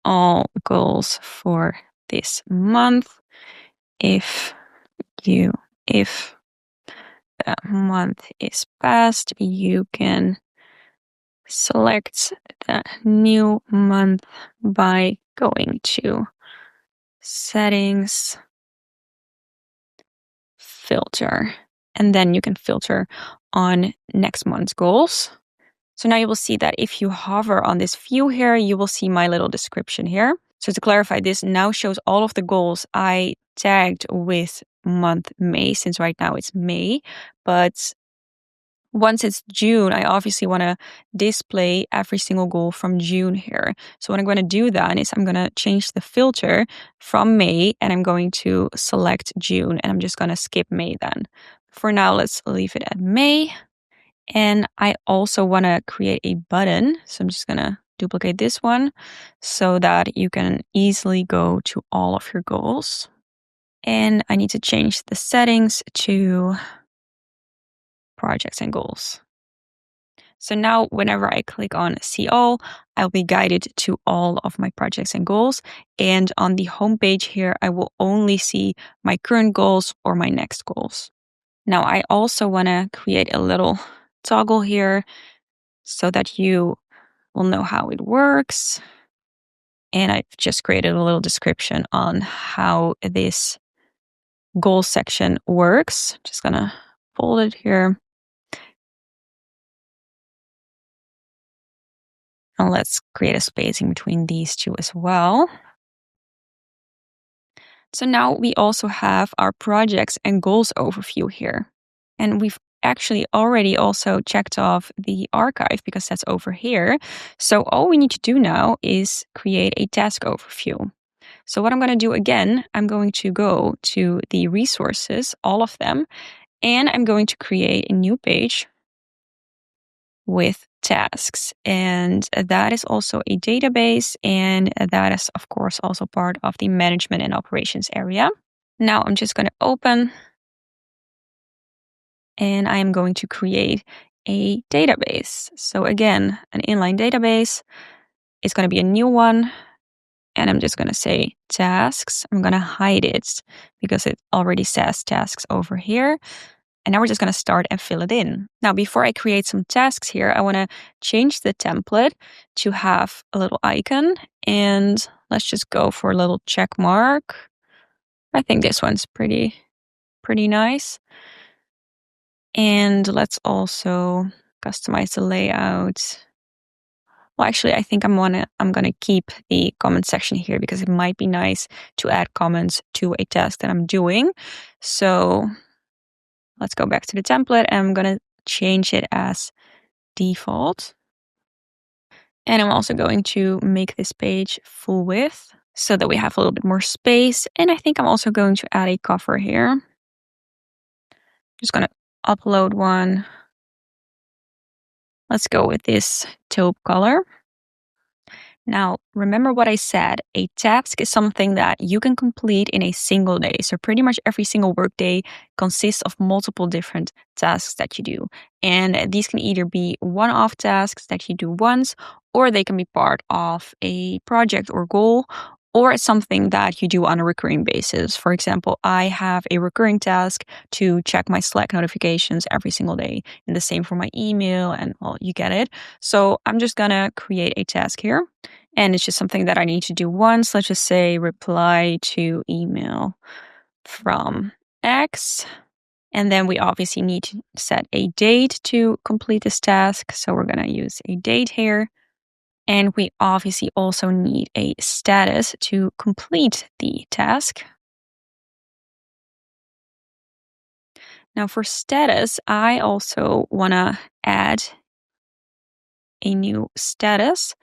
all goals for this month. If the month is passed, you can select the new month by going to settings, filter, and then you can filter on next month's goals. So now you will see that if you hover on this view here, you will see my little description here. So to clarify, this now shows all of the goals I tagged with month May, since right now it's May. But once it's June, I obviously want to display every single goal from June here. So what I'm going to do then is I'm going to change the filter from May and I'm going to select June and I'm just going to skip May then. For now, let's leave it at May. And I also want to create a button. So I'm just going to duplicate this one so that you can easily go to all of your goals. And I need to change the settings to projects and goals. So now whenever I click on see all, I'll be guided to all of my projects and goals. And on the homepage here, I will only see my current goals or my next goals. Now I also want to create a little toggle here so that you will know how it works. And I've just created a little description on how this goal section works. Just gonna fold it here. And let's create a spacing between these two as well. So now we also have our projects and goals overview here. And we've actually already also checked off the archive because that's over here. So all we need to do now is create a task overview. So what I'm going to do again, I'm going to go to the resources, all of them, and I'm going to create a new page with tasks. And that is also a database, and that is, of course, also part of the management and operations area. Now I'm just going to open, and I am going to create a database. So again, an inline database. It's going to be a new one. And I'm just going to say tasks. I'm going to hide it because it already says tasks over here. And now we're just going to start and fill it in. Now, before I create some tasks here, I want to change the template to have a little icon. And let's just go for a little check mark. I think this one's pretty nice. And let's also customize the layout. Well, actually, I think I'm gonna keep the comment section here because it might be nice to add comments to a task that I'm doing. So let's go back to the template, and I'm gonna change it as default. And I'm also going to make this page full width so that we have a little bit more space. And I think I'm also going to add a cover here. Just gonna upload one. Let's go with this taupe color. Now, remember what I said, a task is something that you can complete in a single day. So pretty much every single workday consists of multiple different tasks that you do. And these can either be one-off tasks that you do once, or they can be part of a project or goal, or it's something that you do on a recurring basis. For example, I have a recurring task to check my Slack notifications every single day, and the same for my email, and well, you get it. So I'm just gonna create a task here, and it's just something that I need to do once. Let's just say reply to email from X. And then we obviously need to set a date to complete this task. So we're gonna use a date here. And we obviously also need a status to complete the task. Now for status, I also want to add a new status.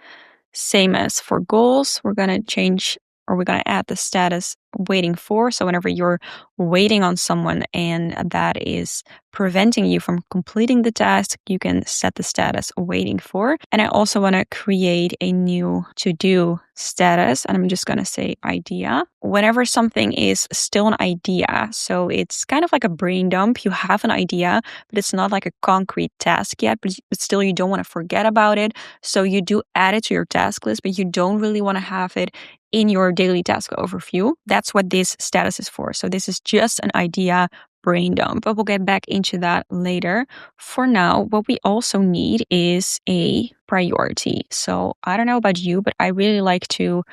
Same as for goals, we're going to change, or we're going to add the status waiting for. So whenever you're waiting on someone and that is preventing you from completing the task, you can set the status waiting for. And I also want to create a new to-do status, and I'm just going to say idea. Whenever something is still an idea, so it's kind of like a brain dump. You have an idea, but it's not like a concrete task yet, but still you don't want to forget about it. So you do add it to your task list, but you don't really want to have it in your daily task overview. That's what this status is for. So this is just an idea brain dump, but we'll get back into that later. For now, what we also need is a priority. So I don't know about you, but I really like to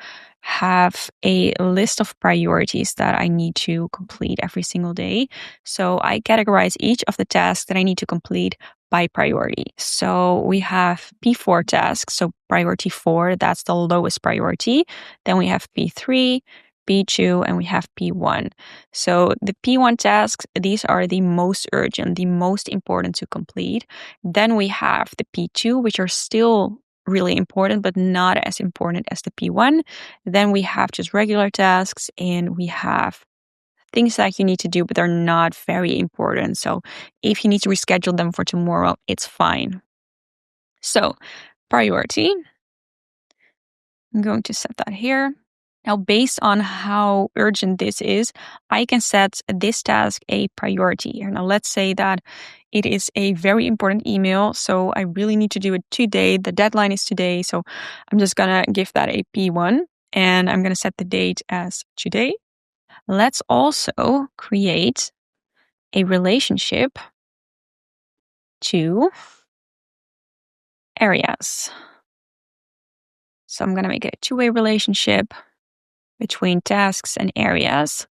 have a list of priorities that I need to complete every single day. So I categorize each of the tasks that I need to complete by priority. So we have P4 tasks. So priority 4, that's the lowest priority. Then we have P3, P2, and we have P1. So the P1 tasks, these are the most urgent, the most important to complete. Then we have the P2, which are still really important, but not as important as the P1. Then we have just regular tasks, and we have things that you need to do, but they're not very important. So if you need to reschedule them for tomorrow, it's fine. So priority, I'm going to set that here. Now, based on how urgent this is, I can set this task a priority here. Now, let's say that it is a very important email, so I really need to do it today. The deadline is today, so I'm just going to give that a P1, and I'm going to set the date as today. Let's also create a relationship to areas. So I'm going to make it a two-way relationship between tasks and areas.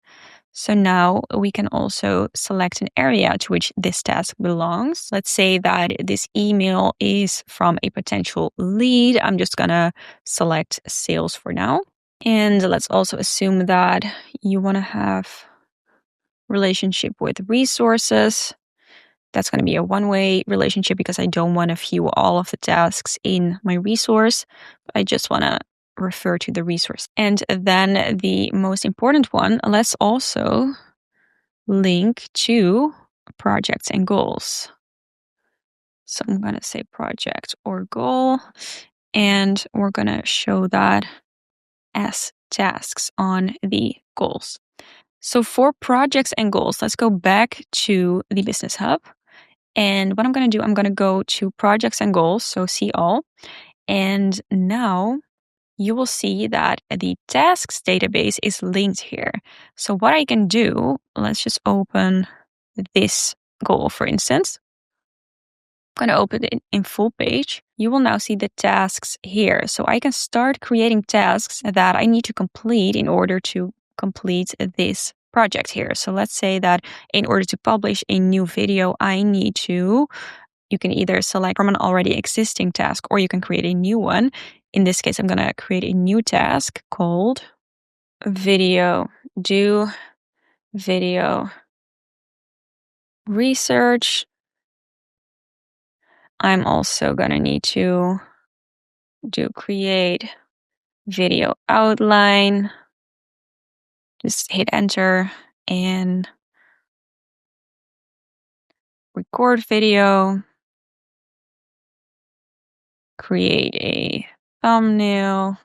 So now we can also select an area to which this task belongs. Let's say that this email is from a potential lead. I'm just going to select sales for now. And let's also assume that you want to have relationship with resources. That's going to be a one-way relationship because I don't want to view all of the tasks in my resource. I just want to refer to the resource. And then the most important one, let's also link to projects and goals. So I'm going to say project or goal, and we're going to show that as tasks on the goals. So for projects and goals, let's go back to the Business Hub. And what I'm going to do, I'm going to go to projects and goals, so see all. And now you will see that the tasks database is linked here. So what I can do, let's just open this goal, for instance. I'm going to open it in full page. You will now see the tasks here. So I can start creating tasks that I need to complete in order to complete this project here. So let's say that in order to publish a new video, you can either select from an already existing task or you can create a new one. In this case, I'm going to create a new task called do video research. I'm also going to need to create video outline. Just hit enter and record video. Create a thumbnail.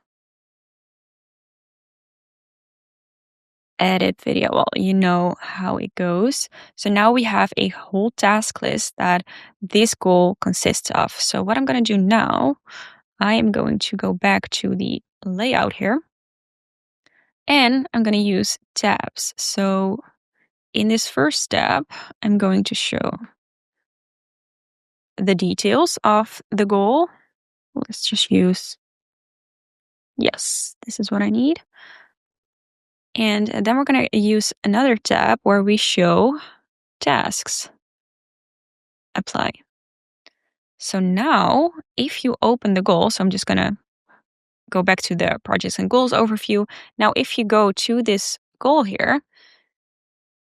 Edit video. Well, you know how it goes. So now we have a whole task list that this goal consists of. So what I'm going to do now, I am going to go back to the layout here and I'm going to use tabs. So in this first step, I'm going to show the details of the goal. Let's just use, yes, this is what I need. And then we're going to use another tab where we show tasks. Apply. So now if you open the goal, so I'm just going to go back to the projects and goals overview. Now, if you go to this goal here,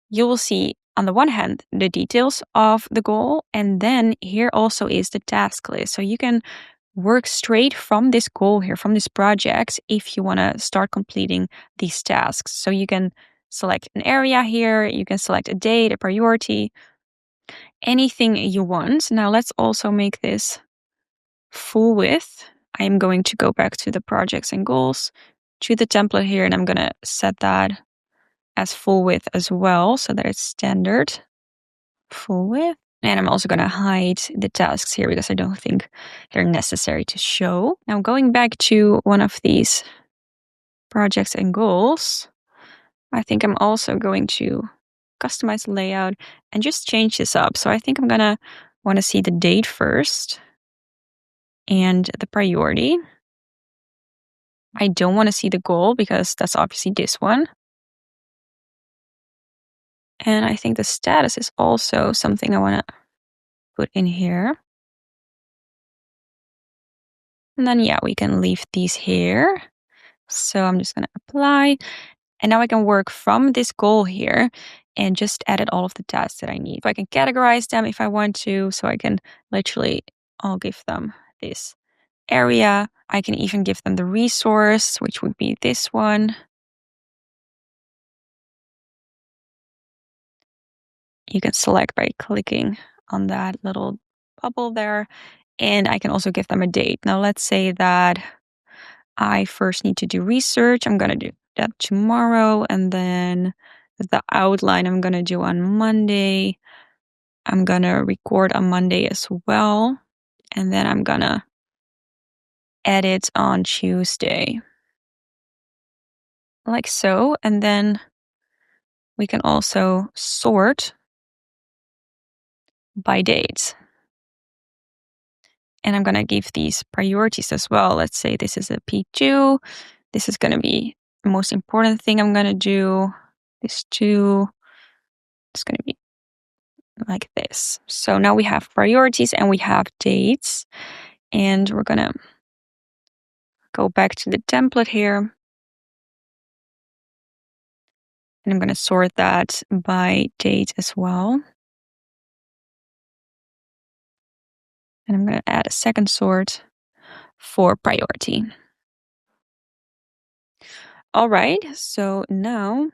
you will see on the one hand, the details of the goal. And then here also is the task list. So you can work straight from this goal here, from this project, if you want to start completing these tasks. So you can select an area here. You can select a date, a priority, anything you want. Now let's also make this full width. I'm going to go back to the projects and goals, to the template here, and I'm going to set that as full width as well so that it's standard full width. And I'm also going to hide the tasks here because I don't think they're necessary to show. Now going back to one of these projects and goals, I think I'm also going to customize the layout and just change this up. So I think I'm going to want to see the date first and the priority. I don't want to see the goal because that's obviously this one. And I think the status is also something I want to put in here. And then, yeah, we can leave these here. So I'm just going to apply. And now I can work from this goal here and just edit all of the tasks that I need. I can categorize them if I want to. So I can literally, I'll give them this area. I can even give them the resource, which would be this one. You can select by clicking on that little bubble there. And I can also give them a date. Now, let's say that I first need to do research. I'm going to do that tomorrow. And then the outline I'm going to do on Monday. I'm going to record on Monday as well. And then I'm going to edit on Tuesday. Like so. And then we can also sort by date. And I'm going to give these priorities as well. Let's say this is a P2. This is going to be the most important thing I'm going to do. This 2 is going to be like this. So now we have priorities and we have dates. And we're going to go back to the template here. And I'm going to sort that by date as well. And I'm going to add a second sort for priority. All right, so now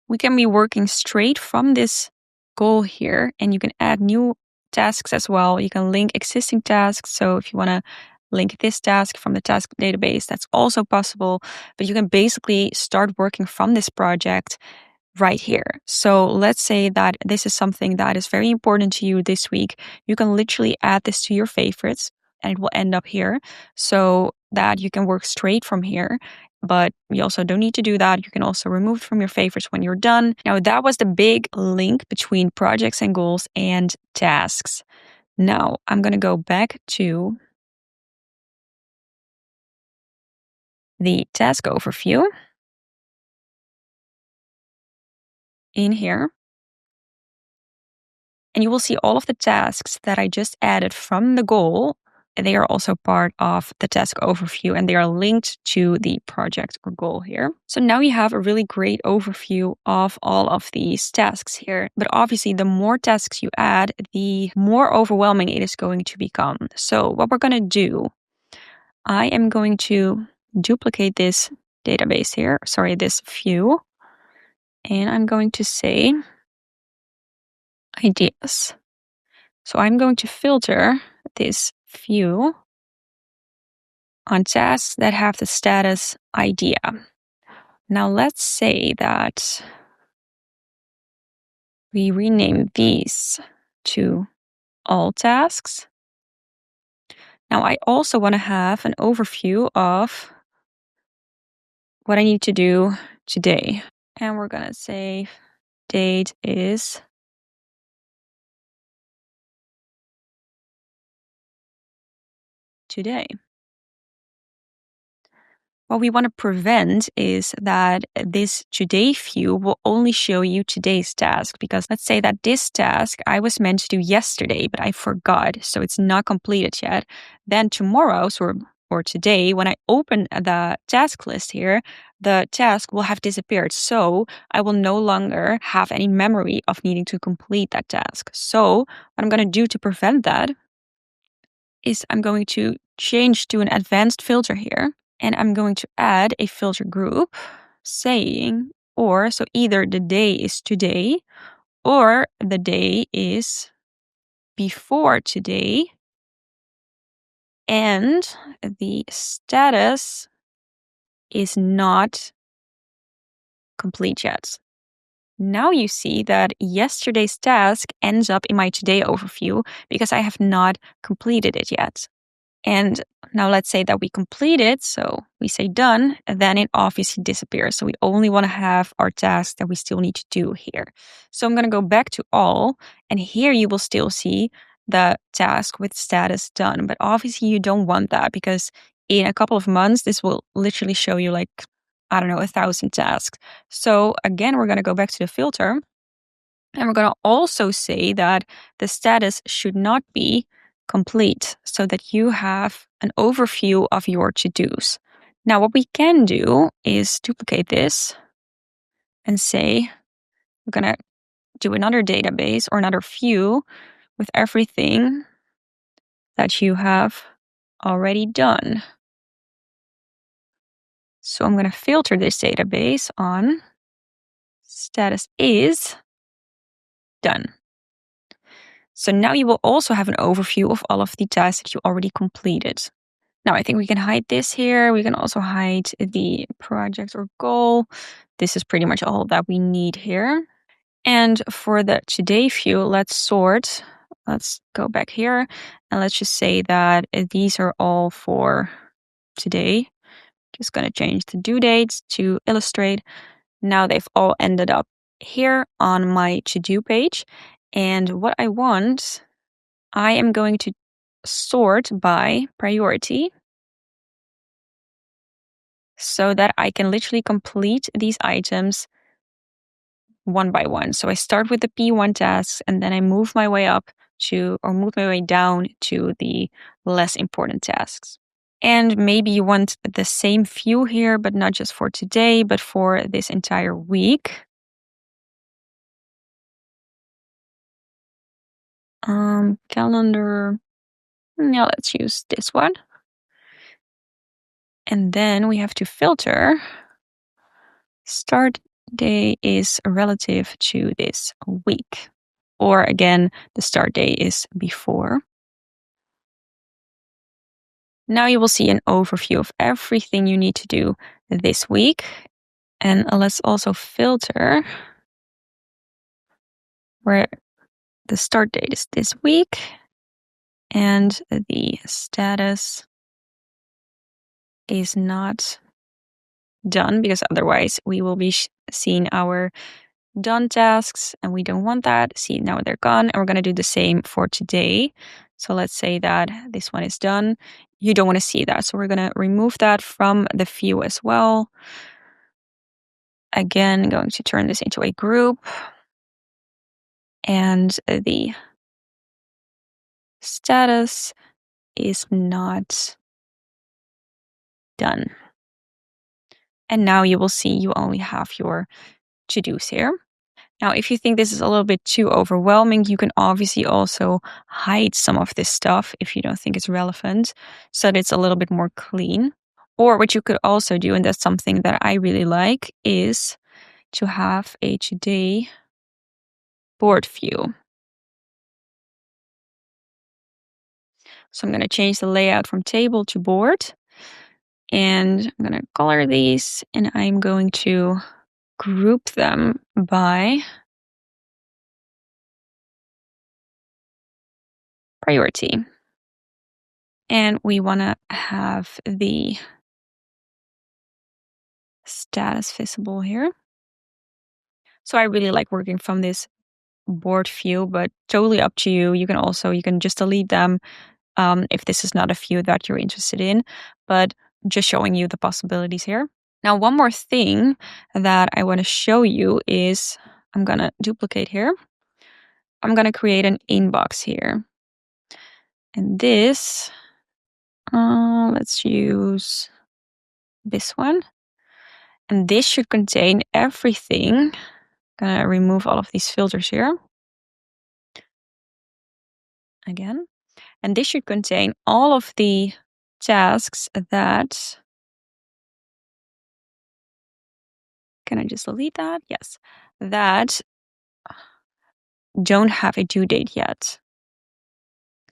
we can be working straight from this goal here, and you can add new tasks as well. You can link existing tasks. So if you want to link this task from the task database, that's also possible. But you can basically start working from this project right here. So let's say that this is something that is very important to you this week. You can literally add this to your favorites and it will end up here so that you can work straight from here. But you also don't need to do that. You can also remove it from your favorites when you're done. Now, that was the big link between projects and goals and tasks. Now, I'm going to go back to the task overview in here. And you will see all of the tasks that I just added from the goal. They are also part of the task overview and they are linked to the project or goal here. So now you have a really great overview of all of these tasks here. But obviously, the more tasks you add, the more overwhelming it is going to become. So what we're going to do, I am going to duplicate this database here, this view. And I'm going to say ideas. So I'm going to filter this view on tasks that have the status idea. Now let's say that we rename these to all tasks. Now I also want to have an overview of what I need to do today. And we're going to say date is today. What we want to prevent is that this today view will only show you today's task. Because let's say that this task I was meant to do yesterday, but I forgot, so it's not completed yet. Then tomorrow, or today, when I open the task list here, the task will have disappeared. So I will no longer have any memory of needing to complete that task. So what I'm going to do to prevent that is I'm going to change to an advanced filter here. And I'm going to add a filter group saying, so either the day is today or the day is before today. And the status is not complete yet. Now you see that yesterday's task ends up in my today overview because I have not completed it yet. And now let's say that we complete it. So we say done, and then it obviously disappears. So we only want to have our tasks that we still need to do here. So I'm going to go back to all, and here you will still see the task with status done. But obviously you don't want that because in a couple of months, this will literally show you 1,000 tasks. So again, we're going to go back to the filter. And we're going to also say that the status should not be complete so that you have an overview of your to-dos. Now, what we can do is duplicate this and say, we're going to do another database or another view with everything that you have already done. So I'm going to filter this database on status is done. So now you will also have an overview of all of the tasks that you already completed. Now I think we can hide this here. We can also hide the project or goal. This is pretty much all that we need here. And for the today view, let's sort. Let's go back here and let's just say that these are all for today. Just going to change the due dates to illustrate. Now they've all ended up here on my to-do page. And what I want, I am going to sort by priority so that I can literally complete these items one by one. So I start with the P1 tasks and then I move my way down to the less important tasks. And maybe you want the same view here, but not just for today, but for this entire week. calendar. Now let's use this one. And then we have to filter. Start day is relative to this week. Or again, the start day is before. Now you will see an overview of everything you need to do this week. And let's also filter where the start date is this week and the status is not done, because otherwise we will be seeing our done tasks and we don't want that. See, now they're gone, and we're going to do the same for today. So let's say that this one is done. You don't want to see that. So we're going to remove that from the view as well. Again, going to turn this into a group. And the status is not done. And now you will see you only have your to-dos here. Now, if you think this is a little bit too overwhelming, you can obviously also hide some of this stuff if you don't think it's relevant, so that it's a little bit more clean. Or what you could also do, and that's something that I really like, is to have a today board view. So I'm going to change the layout from table to board. And I'm going to color these, and I'm going to group them by priority. And we want to have the status visible here. So I really like working from this board view, but totally up to you. You can just delete them if this is not a view that you're interested in, but just showing you the possibilities here. Now, one more thing that I want to show you is I'm going to duplicate here. I'm going to create an inbox here. And this, let's use this one. And this should contain everything. I'm going to remove all of these filters here. Again. And this should contain all of the tasks that... Can I just delete that? Yes. That don't have a due date yet.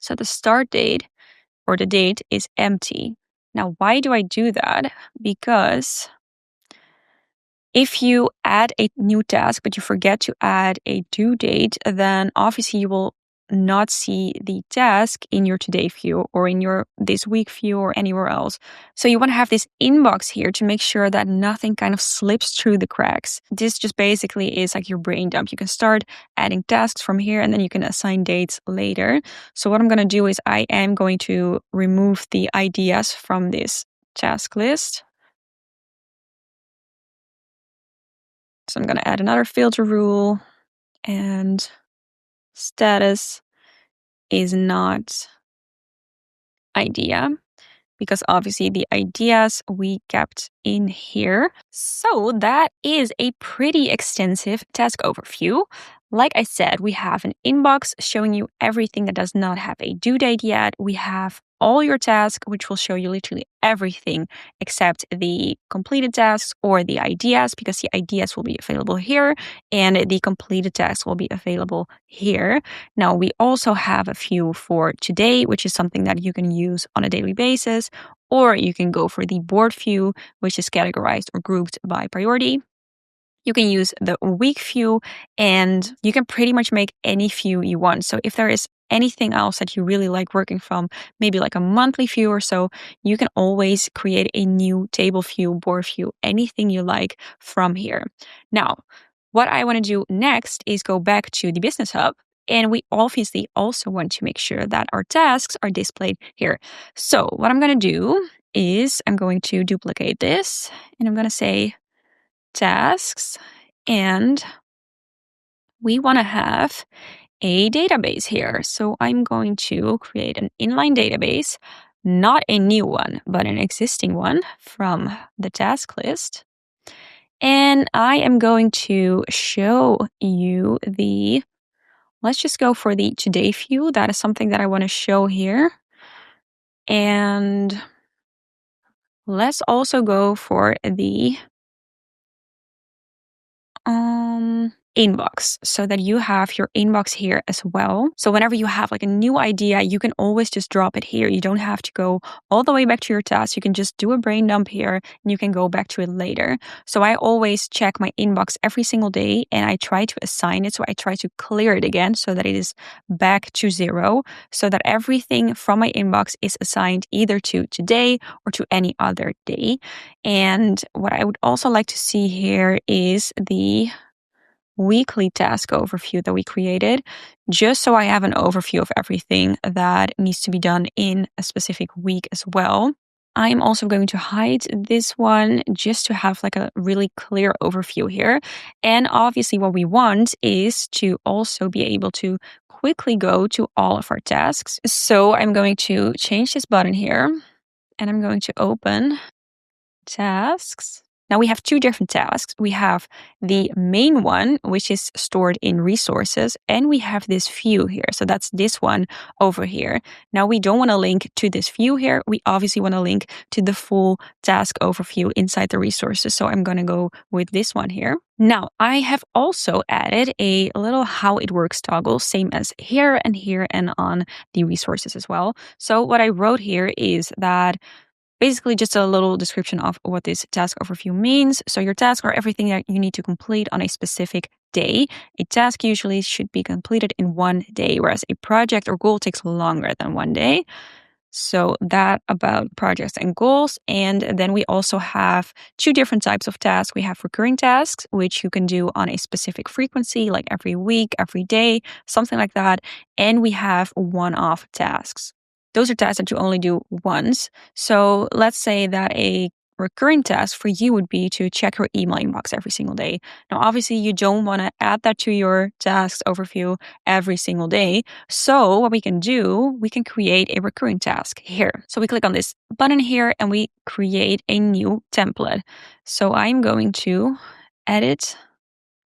So the start date or the date is empty. Now, why do I do that? Because if you add a new task, but you forget to add a due date, then obviously you will not see the task in your today view or in your this week view or anywhere else. So you want to have this inbox here to make sure that nothing kind of slips through the cracks. This just basically is like your brain dump. You can start adding tasks from here, and then you can assign dates later. So what I'm going to do is I am going to remove the ideas from this task list. So I'm going to add another filter rule, and status is not idea, because obviously the ideas we kept in here. So that is a pretty extensive task overview. Like I said, we have an inbox showing you everything that does not have a due date yet. We have all your tasks, which will show you literally everything except the completed tasks or the ideas, because the ideas will be available here and the completed tasks will be available here. Now, we also have a view for today, which is something that you can use on a daily basis, or you can go for the board view, which is categorized or grouped by priority. You can use the week view, and you can pretty much make any view you want. So if there is anything else that you really like working from, maybe like a monthly view or so, you can always create a new table view, board view, anything you like from here. Now, what I want to do next is go back to the Business Hub. And we obviously also want to make sure that our tasks are displayed here. So what I'm going to do is I'm going to duplicate this, and I'm going to say tasks, and we want to have a database here. So I'm going to create an inline database, not a new one, but an existing one from the task list. And I am going to show you the, let's just go for the today view. That is something that I want to show here. And let's also go for the inbox so that you have your inbox here as well. So whenever you have like a new idea, you can always just drop it here. You don't have to go all the way back to your task. You can just do a brain dump here and you can go back to it later. So I always check my inbox every single day and I try to assign it. So I try to clear it again so that it is back to 0, so that everything from my inbox is assigned either to today or to any other day. And what I would also like to see here is the weekly task overview that we created, just so I have an overview of everything that needs to be done in a specific week as well. I'm also going to hide this one just to have like a really clear overview here. And obviously what we want is to also be able to quickly go to all of our tasks. So I'm going to change this button here and I'm going to open tasks. Now we have 2 different tasks. We have the main one, which is stored in resources, and we have this view here. So that's this one over here. Now we don't want to link to this view here. We obviously want to link to the full task overview inside the resources. So I'm going to go with this one here. Now I have also added a little how it works toggle, same as here and on the resources as well. So what I wrote here is that basically just a little description of what this task overview means. So your tasks are everything that you need to complete on a specific day. A task usually should be completed in 1 day, whereas a project or goal takes longer than 1 day. So that about projects and goals. And then we also have 2 different types of tasks. We have recurring tasks, which you can do on a specific frequency, like every week, every day, something like that. And we have one-off tasks. Those are tasks that you only do once. So let's say that a recurring task for you would be to check your email inbox every single day. Now, obviously, you don't want to add that to your tasks overview every single day. So what we can do, we can create a recurring task here. So we click on this button here and we create a new template. So I'm going to edit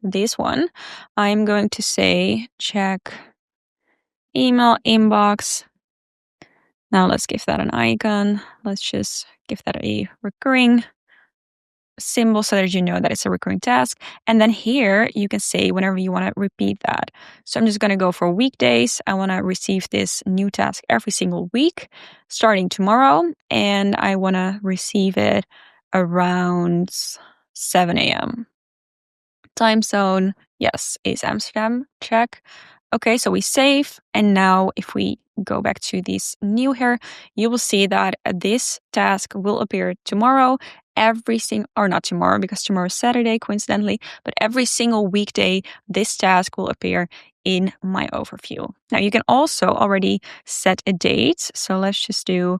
this one. I'm going to say check email inbox. Now let's give that an icon. Let's just give that a recurring symbol so that you know that it's a recurring task. And then here you can say whenever you want to repeat that. So I'm just going to go for weekdays. I want to receive this new task every single week starting tomorrow. And I want to receive it around 7 a.m. Time zone, yes, is Amsterdam, check. Okay, so we save. And now if we go back to this new here, you will see that this task will appear tomorrow, or not tomorrow because tomorrow is Saturday, coincidentally, but every single weekday, this task will appear in my overview. Now you can also already set a date. So let's just do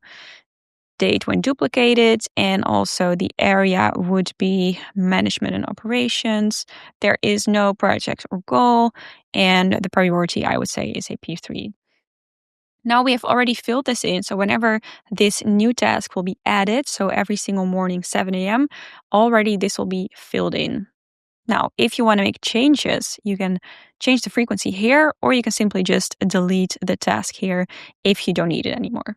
date when duplicated, and also the area would be management and operations. There is no project or goal, and the priority I would say is a P3. Now we have already filled this in, so whenever this new task will be added, so every single morning 7 a.m., already this will be filled in. Now, if you want to make changes, you can change the frequency here, or you can simply just delete the task here if you don't need it anymore.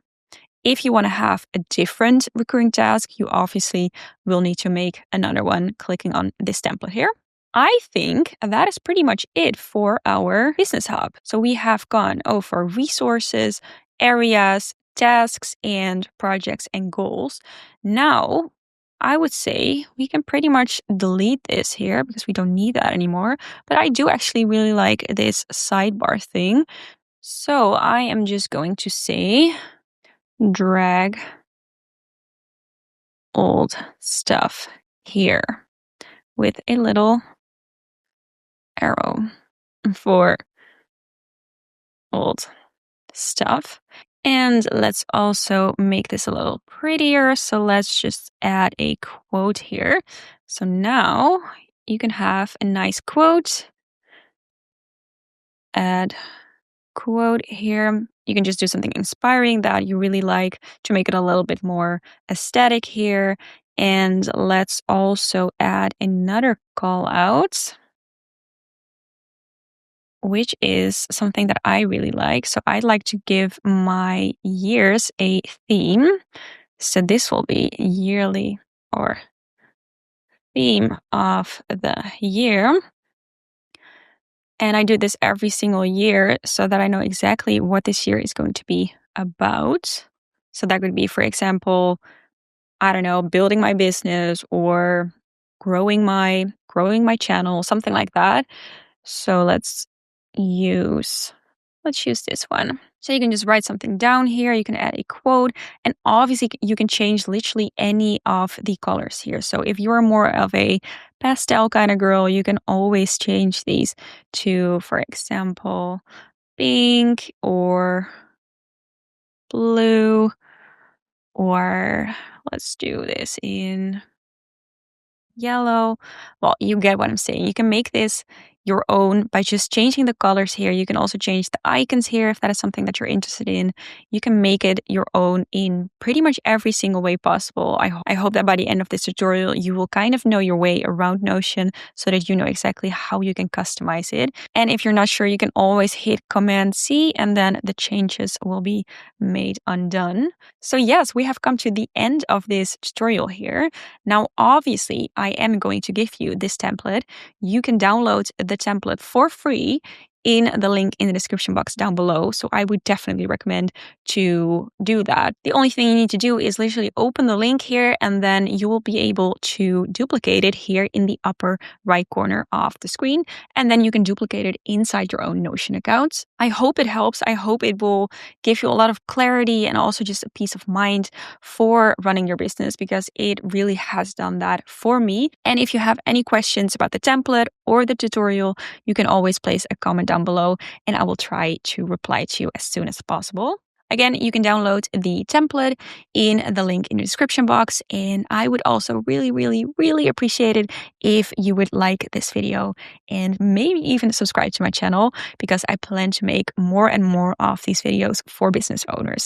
If you want to have a different recurring task, you obviously will need to make another one clicking on this template here. I think that is pretty much it for our business hub. So we have gone over resources, areas, tasks, and projects and goals. Now, I would say we can pretty much delete this here because we don't need that anymore. But I do actually really like this sidebar thing. So I am just going to say drag old stuff here with a little arrow for old stuff. And let's also make this a little prettier. So let's just add a quote here. So now you can have a nice quote. Add quote here. You can just do something inspiring that you really like to make it a little bit more aesthetic here. And let's also add another call out. which is something that I really like. So I'd like to give my years a theme. So this will be yearly or theme of the year. And I do this every single year so that I know exactly what this year is going to be about. So that could be, for example, I don't know, building my business or growing my channel, something like that. So let's use this one. So you can just write something down here. You can add a quote, and obviously you can change literally any of the colors here. So if you're more of a pastel kind of girl, you can always change these to, for example, pink or blue, or let's do this in yellow. Well, you get what I'm saying. You can make this your own by just changing the colors here. You can also change the icons here if that is something that you're interested in. You can make it your own in pretty much every single way possible. I hope that by the end of this tutorial, you will kind of know your way around Notion so that you know exactly how you can customize it. And if you're not sure, you can always hit Command C and then the changes will be made undone. So yes, we have come to the end of this tutorial here. Now, obviously, I am going to give you this template. You can download the template for free in the link in the description box down below. So I would definitely recommend to do that. The only thing you need to do is literally open the link here, and then you will be able to duplicate it here in the upper right corner of the screen. And then you can duplicate it inside your own Notion account. I hope it helps. I hope it will give you a lot of clarity and also just a peace of mind for running your business, because it really has done that for me. And if you have any questions about the template or the tutorial, you can always place a comment down below and I will try to reply to you as soon as possible. Again, you can download the template in the link in the description box. And I would also really, really, really appreciate it if you would like this video and maybe even subscribe to my channel, because I plan to make more and more of these videos for business owners.